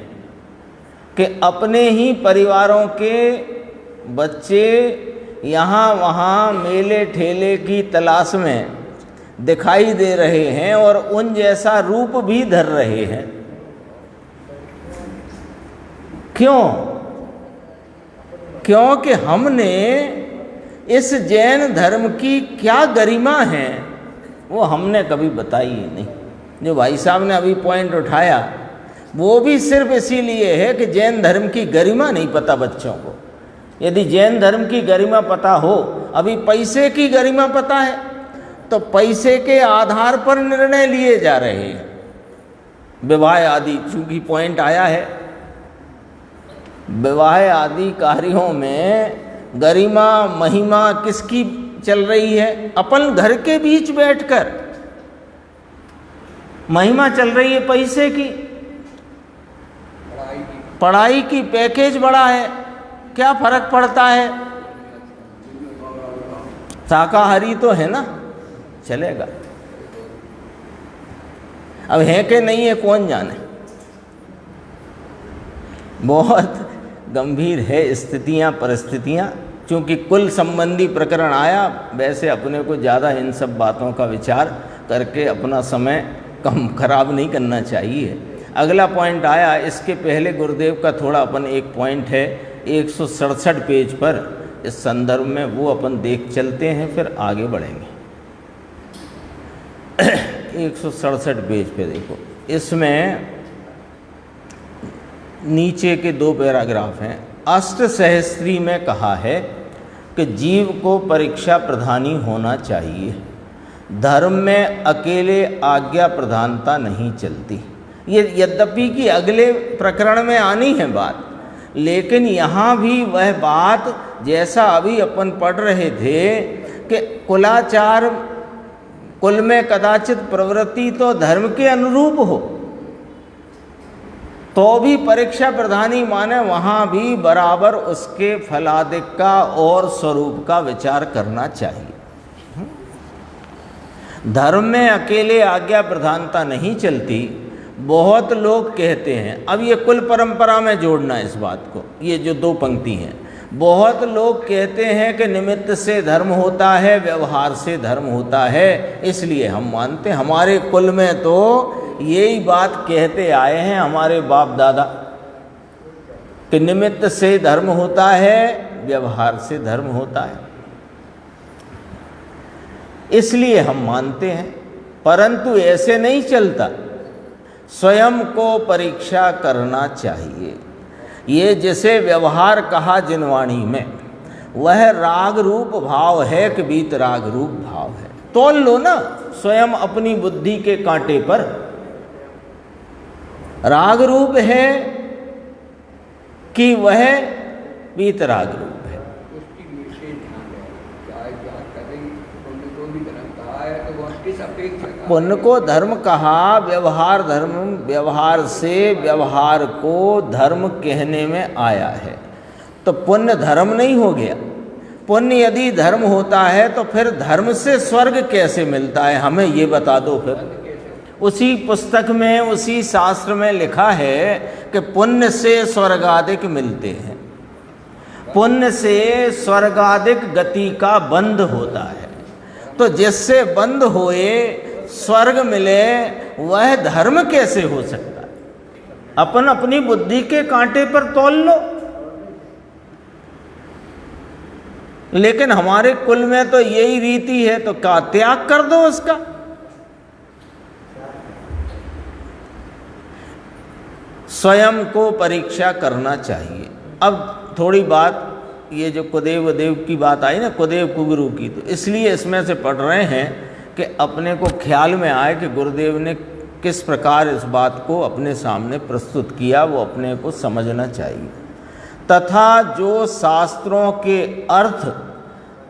[SPEAKER 1] कि अपने ही परिवारों के बच्चे यहाँ वहाँ मेले ठेले की तलाश में दिखाई दे रहे हैं और उन जैसा रूप भी धर रहे हैं। क्यों? क्योंकि हमने इस जैन धर्म की क्या गरिमा है वो हमने कभी बताई ही नहीं। जो भाई साहब ने अभी पॉइंट उठाया वो भी सिर्फ इसीलिए है कि जैन धर्म की गरिमा नहीं पता बच्चों को। यदि जैन धर्म की गरिमा पता हो, अभी पैसे की गरिमा पता है तो पैसे के आधार पर निर्णय लिए जा रहे हैं। विवाह आदि चूंकि पॉइंट आया है, विवाह आदि कार्यों में गरिमा महिमा किसकी चल रही है? अपन घर के बीच बैठकर महिमा चल रही है पैसे की, पढ़ाई की पैकेज बड़ा है, क्या फर्क पड़ता है? शाकाहारी तो है ना, चलेगा। अब है कि नहीं है कौन जाने। बहुत गंभीर है स्थितियां परिस्थितियां। चूँकि कुल संबंधी प्रकरण आया, वैसे अपने को ज़्यादा इन सब बातों का विचार करके अपना समय कम खराब नहीं करना चाहिए। अगला पॉइंट आया, इसके पहले गुरुदेव का थोड़ा अपन एक पॉइंट है 167 पेज पर, इस संदर्भ में वो अपन देख चलते हैं, फिर आगे बढ़ेंगे। 167 पेज पे देखो, इसमें नीचे के 2 पैराग्राफ हैं। अष्टसहस्त्री में कहा है कि जीव को परीक्षा प्रधानी होना चाहिए। धर्म में अकेले आज्ञा प्रधानता नहीं चलती। ये यद्यपि कि अगले प्रकरण में आनी है बात, लेकिन यहाँ भी वह बात जैसा अभी अपन पढ़ रहे थे कि कुलाचार, कुल में कदाचित प्रवृत्ति तो धर्म के अनुरूप हो, तो भी परीक्षा प्रधानी माने वहाँ भी बराबर उसके फलादिक का और स्वरूप का विचार करना चाहिए। धर्म में अकेले आज्ञा प्रधानता नहीं चलती। बहुत लोग कहते हैं, अब ये कुल परंपरा में जोड़ना है इस बात को, ये जो 2 पंक्ति हैं। बहुत लोग कहते हैं कि निमित्त से धर्म होता है, व्यवहार से धर्म होता है, इसलिए हम मानते हैं। हमारे कुल में तो यही बात कहते आए हैं हमारे बाप दादा कि निमित्त से धर्म होता है, व्यवहार से धर्म होता है, इसलिए हम मानते हैं। परंतु ऐसे नहीं चलता, स्वयं को परीक्षा करना चाहिए। ये जैसे व्यवहार कहा जिनवाणी में, वह राग रूप भाव है कि बीत राग रूप भाव है। तोल लो ना स्वयं अपनी बुद्धि के कांटे पर, राग रूप है कि वह बीत राग रूप है।
[SPEAKER 2] उसकी विशेष ध्यान है, क्या करें, पुण्य को भी धर्म कहा है तो वह किस अपेक्षा,
[SPEAKER 1] पुण्य को धर्म कहा, व्यवहार धर्म, व्यवहार से व्यवहार को धर्म कहने में आया है, तो पुण्य धर्म नहीं हो गया। पुण्य यदि धर्म होता है तो फिर धर्म से स्वर्ग कैसे मिलता है, हमें ये बता दो। फिर उसी पुस्तक में, उसी शास्त्र में लिखा है कि पुण्य से स्वर्गादिक मिलते हैं। पुण्य से स्वर्गादिक गति का बंध होता है, तो जिससे बंध होए स्वर्ग मिले वह धर्म कैसे हो सकता है? अपन अपनी बुद्धि के कांटे पर तोल लो। लेकिन हमारे कुल में तो यही रीति है, तो क्या त्याग कर दो उसका। स्वयं को परीक्षा करना चाहिए। अब थोड़ी बात, ये जो कुदेव देव की बात आई ना, कुदेव कुगुरु की, तो इसलिए इसमें से पढ़ रहे हैं कि अपने को ख्याल में आए कि गुरुदेव ने किस प्रकार इस बात को अपने सामने प्रस्तुत किया, वो अपने को समझना चाहिए। तथा जो शास्त्रों के अर्थ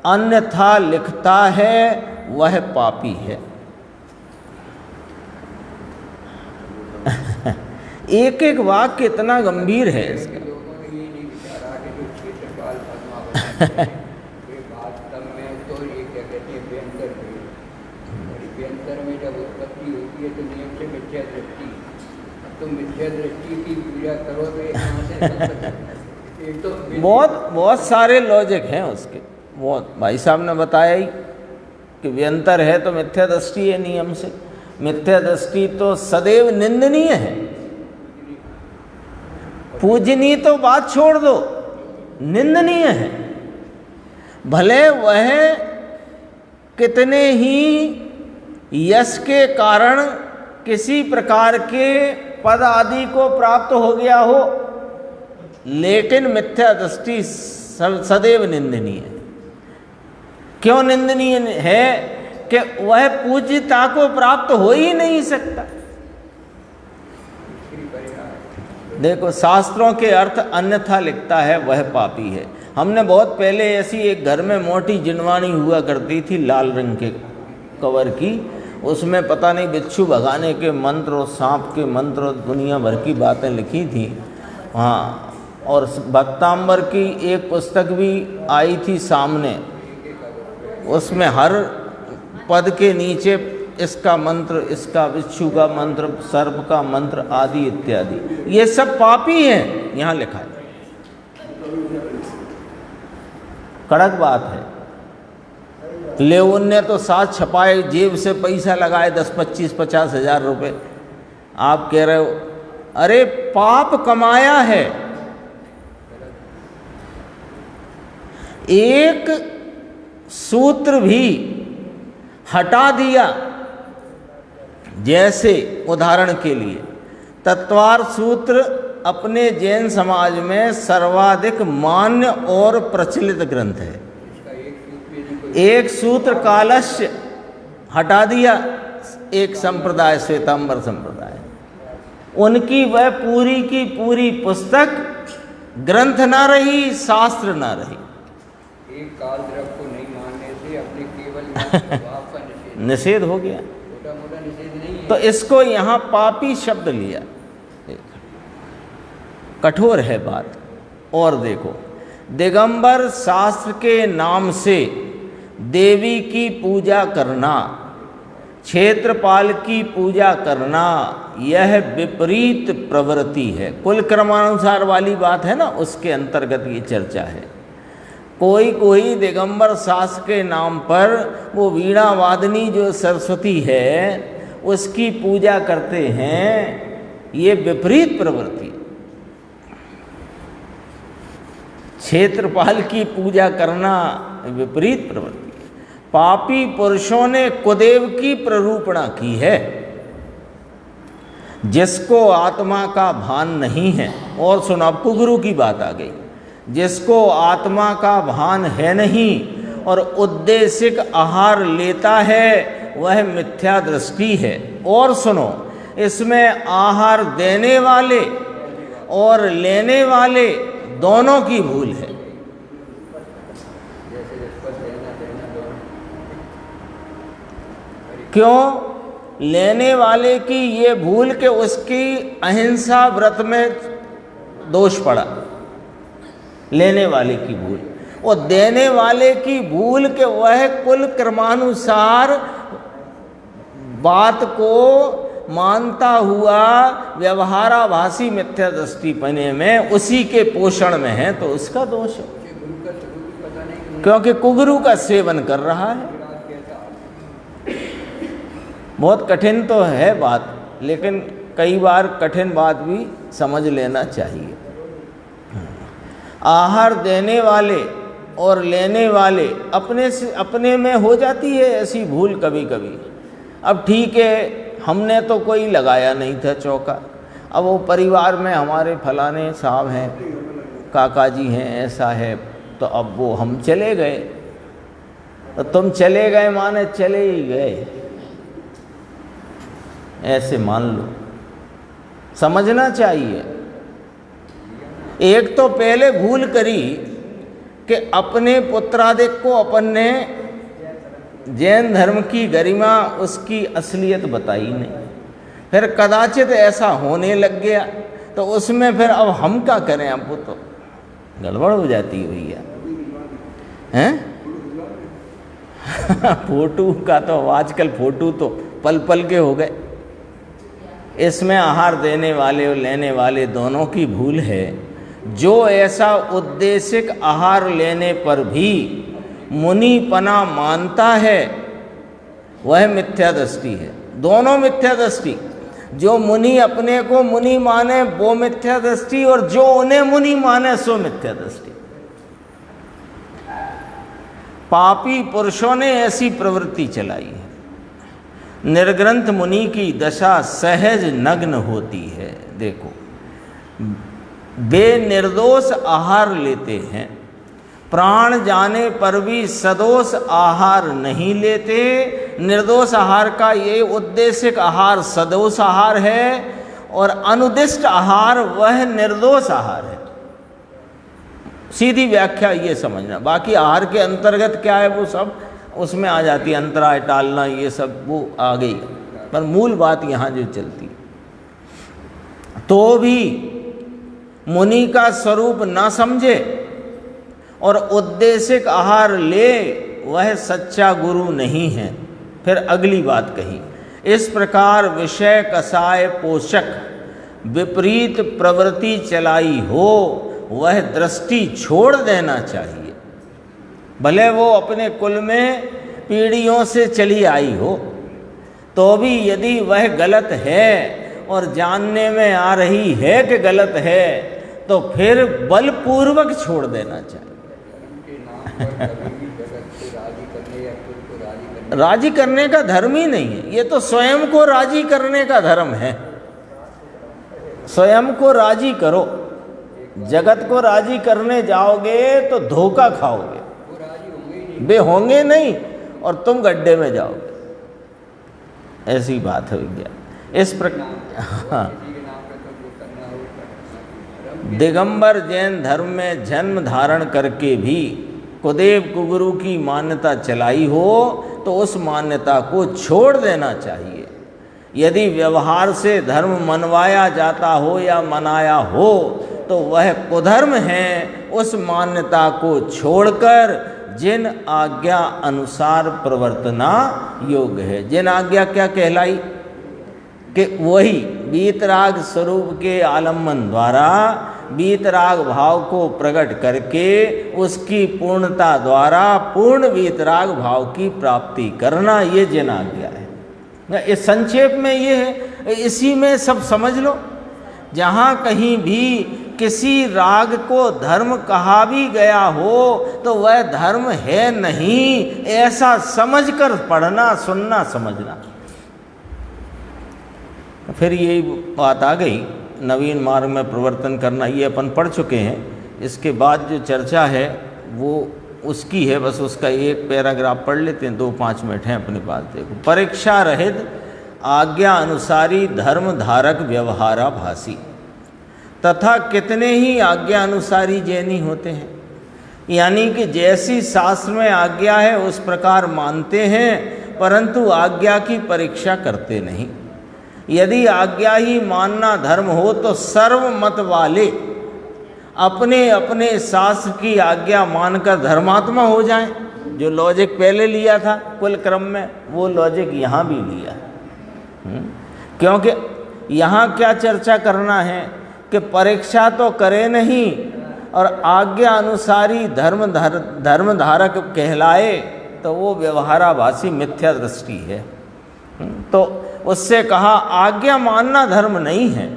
[SPEAKER 1] अन्यथा लिखता है वह पापी है। एक एक वाक्य इतना गंभीर है इसका।
[SPEAKER 2] लोगों ने ये नहीं विचारा कि जो क्षेत्रपाल पद्मावत ये वास्तव में तो ये क्या कहते हैं व्यंतर है, और व्यंतर में जब उत्पत्ति होती है तो नियम से मिथ्या दृष्टि, अब तो मिथ्या दृष्टि की पूजा करो तो ये कहाँ से एक तो
[SPEAKER 1] बहुत सारे लॉजिक हैं उसके, बहुत भाई साहब ने बताया ही। कि व्यंतर है तो मिथ्या दृष्टि है नियम से। मिथ्या दृष्टि तो सदैव निंदनीय है। पूजनीय तो बात छोड़ दो, निंदनीय है। भले वह कितने ही यश के कारण किसी प्रकार के पद आदि को प्राप्त हो गया हो, लेकिन मिथ्या दृष्टि सदैव निंदनीय है। क्यों निंदनीय है? कि वह पूज्यता को प्राप्त हो ही नहीं सकता। देखो, शास्त्रों के अर्थ अन्यथा लिखता है वह पापी है। हमने बहुत पहले ऐसी एक घर में मोटी जिनवानी हुआ करती थी, लाल रंग के कवर की। उसमें पता नहीं बिच्छू भगाने के मंत्र और सांप के मंत्र और दुनिया भर की बातें लिखी थी। हाँ, और भक्तांबर की एक पुस्तक भी आई थी सामने, उसमें हर पद के नीचे इसका मंत्र, इसका बिच्छू का मंत्र, सर्प का मंत्र आदि इत्यादि। ये सब पापी हैं, यहाँ लिखा है। कड़क बात है। ले उनने तो साथ छपाए, जेब से पैसा लगाए 10, 25, 50 हजार रुपये। आप कह रहे हो अरे पाप कमाया है। एक सूत्र भी हटा दिया, जैसे उदाहरण के लिए तत्वार सूत्र अपने जैन समाज में सर्वाधिक मान्य और प्रचलित ग्रंथ है। एक सूत्र कालस्य हटा दिया, एक संप्रदाय श्वेतांबर संप्रदाय, उनकी वह पूरी की पूरी पुस्तक ग्रंथ ना रही, शास्त्र ना रही।
[SPEAKER 2] एक काल द्रव को नहीं मानने से अपने केवल स्वभाव का
[SPEAKER 1] निषेध हो गया।
[SPEAKER 2] छोटा मोटा निषेध नहीं है।
[SPEAKER 1] तो इसको यहाँ पापी शब्द लिया, कठोर है बात। और देखो, दिगंबर शास्त्र के नाम से देवी की पूजा करना, क्षेत्रपाल की पूजा करना, यह विपरीत प्रवृत्ति है। कुल क्रमानुसार वाली बात है ना, उसके अंतर्गत ये चर्चा है। कोई कोई दिगंबर शास्त्र के नाम पर वो वीणा वादनी जो सरस्वती है उसकी पूजा करते हैं, ये विपरीत प्रवृत्ति। क्षेत्रपाल की पूजा करना विपरीत प्रवृत्ति। पापी पुरुषों ने कुदेव की प्ररूपणा की है, जिसको आत्मा का भान नहीं है। और सुनो, अब कुगुरु की बात आ गई। जिसको आत्मा का भान है नहीं और उद्देशिक आहार लेता है, वह मिथ्या दृष्टि है। और सुनो, इसमें आहार देने वाले और लेने वाले दोनों की भूल है। क्यों? लेने वाले की ये भूल कि उसकी अहिंसा व्रत में दोष पड़ा, लेने वाले की भूल। और देने वाले की भूल कि वह कुल क्रमानुसार बात को मानता हुआ व्यवहाराभासी मिथ्या दृष्टि पने में उसी के पोषण में है, तो उसका दोष है, क्योंकि कुगुरु का सेवन कर रहा है। बहुत कठिन तो है बात, लेकिन कई बार कठिन बात भी समझ लेना चाहिए। आहार देने वाले और लेने वाले अपने से अपने में हो जाती है ऐसी भूल कभी कभी। अब ठीक है, हमने तो कोई लगाया नहीं था चौका, अब वो परिवार में हमारे फलाने साहब हैं, काका जी हैं, ऐसा है, तो अब वो हम चले गए। तो तुम चले गए माने चले ही गए, ऐसे मान लो, समझना चाहिए। एक तो पहले भूल करी कि अपने पुत्रादिक को अपन ने जैन धर्म की गरिमा, उसकी असलियत बताई नहीं। फिर कदाचित ऐसा होने लग गया, तो उसमें फिर अब हम क्या करें, अब वो तो गड़बड़ हो जाती है भैया, हैं? फोटो का तो आजकल फोटो तो पल पल के हो गए। इसमें आहार देने वाले और लेने वाले दोनों की भूल है। जो ऐसा उद्देशिक आहार लेने पर भी मुनिपना मानता है, वह मिथ्या दृष्टि है। दोनों मिथ्या दृष्टि, जो मुनि अपने को मुनि माने वो मिथ्या दृष्टि, और जो उन्हें मुनि माने सो मिथ्या दृष्टि। पापी पुरुषों ने ऐसी प्रवृत्ति चलाई है। निर्ग्रंथ मुनि की दशा सहज नग्न होती है। देखो, वे निर्दोष आहार लेते हैं, प्राण जाने पर भी सदोष आहार नहीं लेते। निर्दोष आहार का ये उद्देशिक आहार सदोष आहार है, और अनुदिष्ट आहार वह निर्दोष आहार है। सीधी व्याख्या ये समझना। बाकी आहार के अंतर्गत क्या है वो सब उसमें आ जाती है, अंतराय टालना ये सब वो आ गई, पर मूल बात यहाँ जो चलती है। तो भी मुनि का स्वरूप ना समझे और उद्देशिक आहार ले, वह सच्चा गुरु नहीं है। फिर अगली बात कही, इस प्रकार विषय कसाय पोषक विपरीत प्रवृत्ति चलाई हो, वह दृष्टि छोड़ देना चाहिए। भले वो अपने कुल में पीढ़ियों से चली आई हो, तो भी यदि वह गलत है और जानने में आ रही है कि गलत है, तो फिर बलपूर्वक छोड़ देना चाहिए। राजी करने का धर्म ही नहीं है, ये तो स्वयं को राजी करने का धर्म है। स्वयं को राजी करो, जगत को राजी करने जाओगे तो धोखा खाओगे, वे होंगे नहीं और तुम गड्ढे में जाओगे। ऐसी बात है विज्ञान। इस प्रकार हाँ, दिगंबर जैन धर्म में जन्म धारण करके भी कुदेव कुगुरु की मान्यता चलाई हो, तो उस मान्यता को छोड़ देना चाहिए। यदि व्यवहार से धर्म मनवाया जाता हो या मनाया हो, तो वह कुधर्म है। उस मान्यता को छोड़कर जिन आज्ञा अनुसार प्रवर्तना योग्य है। जिन आज्ञा क्या कहलाई कि वही वीतराग स्वरूप के आलम्बन द्वारा वीतराग भाव को प्रकट करके उसकी पूर्णता द्वारा पूर्ण वीतराग भाव की प्राप्ति करना, ये जिन आज्ञा है। इस संक्षेप में ये है, इसी में सब समझ लो। जहाँ कहीं भी किसी राग को धर्म कहा भी गया हो, तो वह धर्म है नहीं, ऐसा समझकर पढ़ना, सुनना, समझना। फिर यही बात आ गई, नवीन मार्ग में प्रवर्तन करना, ये अपन पढ़ चुके हैं। इसके बाद जो चर्चा है वो उसकी है, बस उसका एक पैराग्राफ पढ़ लेते हैं, 2-5 मिनट हैं अपने पास। देखो, परीक्षा रहित आज्ञा अनुसारी धर्म धारक व्यवहाराभासी तथा कितने ही आज्ञा अनुसारी जैनी होते हैं। यानी कि जैसी शास्त्र में आज्ञा है उस प्रकार मानते हैं, परंतु आज्ञा की परीक्षा करते नहीं। यदि आज्ञा ही मानना धर्म हो, तो सर्वमत वाले अपने अपने शास्त्र की आज्ञा मानकर धर्मात्मा हो जाएं। जो लॉजिक पहले लिया था कुल क्रम में, वो लॉजिक यहाँ भी लिया। क्योंकि यहाँ क्या चर्चा करना है कि परीक्षा तो करे नहीं और आज्ञा अनुसारी धर्म धारक कहलाए, तो वो व्यवहाराभासी मिथ्या दृष्टि है। तो उससे कहा आज्ञा मानना धर्म नहीं है।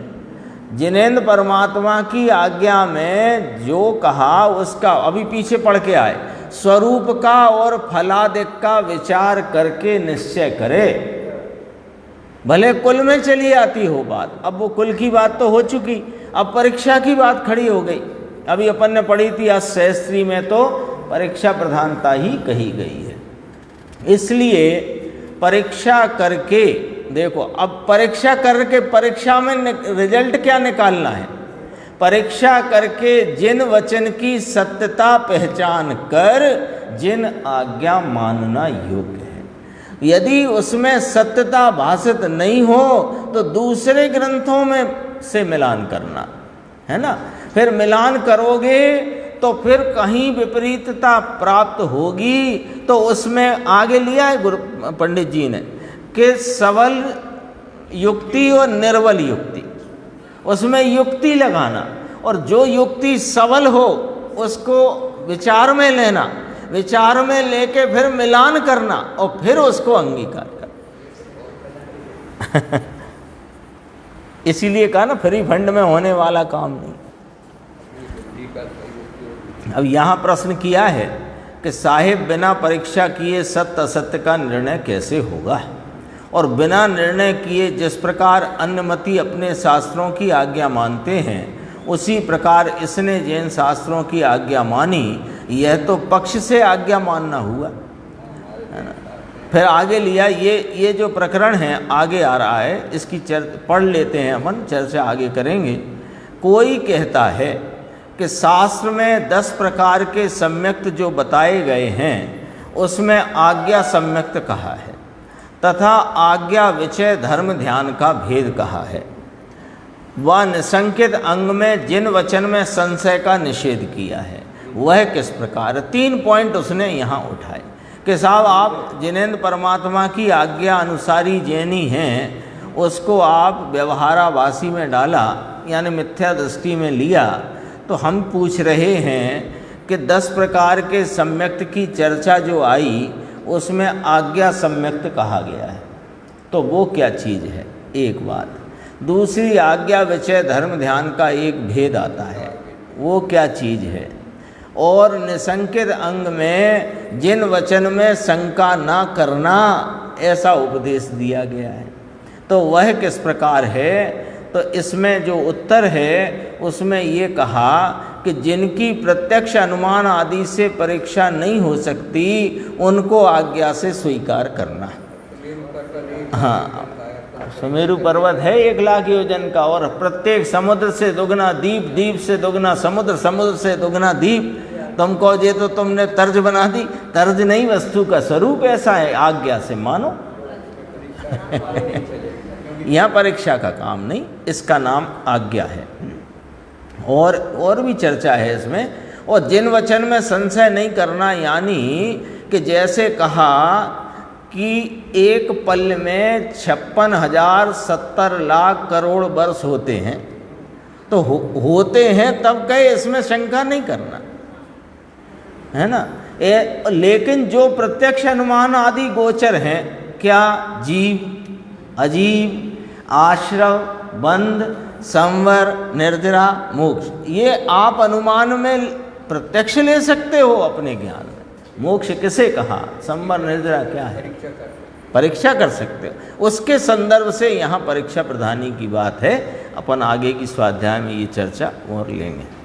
[SPEAKER 1] जिनेंद्र परमात्मा की आज्ञा में जो कहा उसका अभी पीछे पढ़ के आए, स्वरूप का और फलादिक का विचार करके निश्चय करे। भले कुल में चली आती हो बात, अब वो कुल की बात तो हो चुकी, अब परीक्षा की बात खड़ी हो गई। अभी अपन ने पढ़ी थी सहस्त्री में, तो परीक्षा प्रधानता ही कही गई है। इसलिए परीक्षा करके देखो, अब परीक्षा करके परीक्षा में रिजल्ट क्या निकालना है? परीक्षा करके जिन वचन की सत्यता पहचान कर जिन आज्ञा मानना योग्य है। यदि उसमें सत्यता भाषित नहीं हो, तो दूसरे ग्रंथों में से मिलान करना है ना। फिर मिलान करोगे तो फिर कहीं विपरीतता प्राप्त होगी। तो उसमें आगे लिया है गुरु पंडित जी ने कि सबल युक्ति और निर्बल युक्ति, उसमें युक्ति लगाना, और जो युक्ति सबल हो उसको विचार में लेना, विचार में लेके फिर मिलान करना और फिर उसको अंगीकार। इसीलिए कहा ना फ्री फंड में होने वाला काम नहीं।
[SPEAKER 2] बुद्धि का सही उपयोग।
[SPEAKER 1] अब यहाँ प्रश्न किया है कि साहिब बिना परीक्षा किए सत्य असत्य का निर्णय कैसे होगा, और बिना निर्णय किए जिस प्रकार अन्नमति अपने शास्त्रों की आज्ञा मानते हैं उसी प्रकार इसने जैन शास्त्रों की आज्ञा मानी, यह तो पक्ष से आज्ञा मानना हुआ, है ना। फिर आगे लिया, ये जो प्रकरण है आगे आ रहा है, इसकी पढ़ लेते हैं, अपन चर्चा आगे करेंगे। कोई कहता है कि शास्त्र में 10 प्रकार के सम्यक्त जो बताए गए हैं उसमें आज्ञा सम्यक्त कहा है तथा आज्ञा विषय धर्म ध्यान का भेद कहा है। वह निसंकित अंग में जिन वचन में संशय का निषेध किया है वह किस प्रकार। 3 पॉइंट उसने यहाँ उठाए कि साहब आप जिनेंद्र परमात्मा की आज्ञा अनुसारी जैनी हैं, उसको आप व्यवहाराभासी में डाला यानी मिथ्या दृष्टि में लिया। तो हम पूछ रहे हैं कि 10 प्रकार के सम्यक्त की चर्चा जो आई उसमें आज्ञा सम्यक्त कहा गया है, तो वो क्या चीज़ है, एक बात। दूसरी, आज्ञा विषय धर्म ध्यान का एक भेद आता है, वो क्या चीज़ है। और निसंकित अंग में जिन वचन में शंका ना करना ऐसा उपदेश दिया गया है, तो वह किस प्रकार है। तो इसमें जो उत्तर है उसमें ये कहा कि जिनकी प्रत्यक्ष अनुमान आदि से परीक्षा नहीं हो सकती उनको आज्ञा से स्वीकार करना। हाँ, सुमेरु पर्वत है 1 लाख योजन का, और प्रत्येक समुद्र से दुगना द्वीप, द्वीप से दुगना समुद्र, समुद्र से दुगना द्वीप। तुम कहो जे तो तुमने तर्ज बना दी, तर्ज नहीं, वस्तु का स्वरूप ऐसा है, आज्ञा से मानो। यहाँ परीक्षा का काम नहीं, इसका नाम आज्ञा है। और भी चर्चा है इसमें। और जिन वचन में संशय नहीं करना, यानी कि जैसे कहा कि एक पल में 56,070 लाख करोड़ वर्ष होते हैं, तो होते हैं तब कहे इसमें शंका नहीं करना, है ना। लेकिन जो प्रत्यक्ष अनुमान आदि गोचर हैं, क्या जीव, अजीव, आश्रव, बंध, संवर, निर्जरा, मोक्ष, ये आप अनुमान में प्रत्यक्ष ले सकते हो अपने ज्ञान में। मोक्ष किसे कहा, संवर, निर्जरा क्या है, परीक्षा कर सकते हो। उसके संदर्भ से यहाँ परीक्षा प्रधानी की बात है। अपन आगे की स्वाध्याय में ये चर्चा और लेंगे।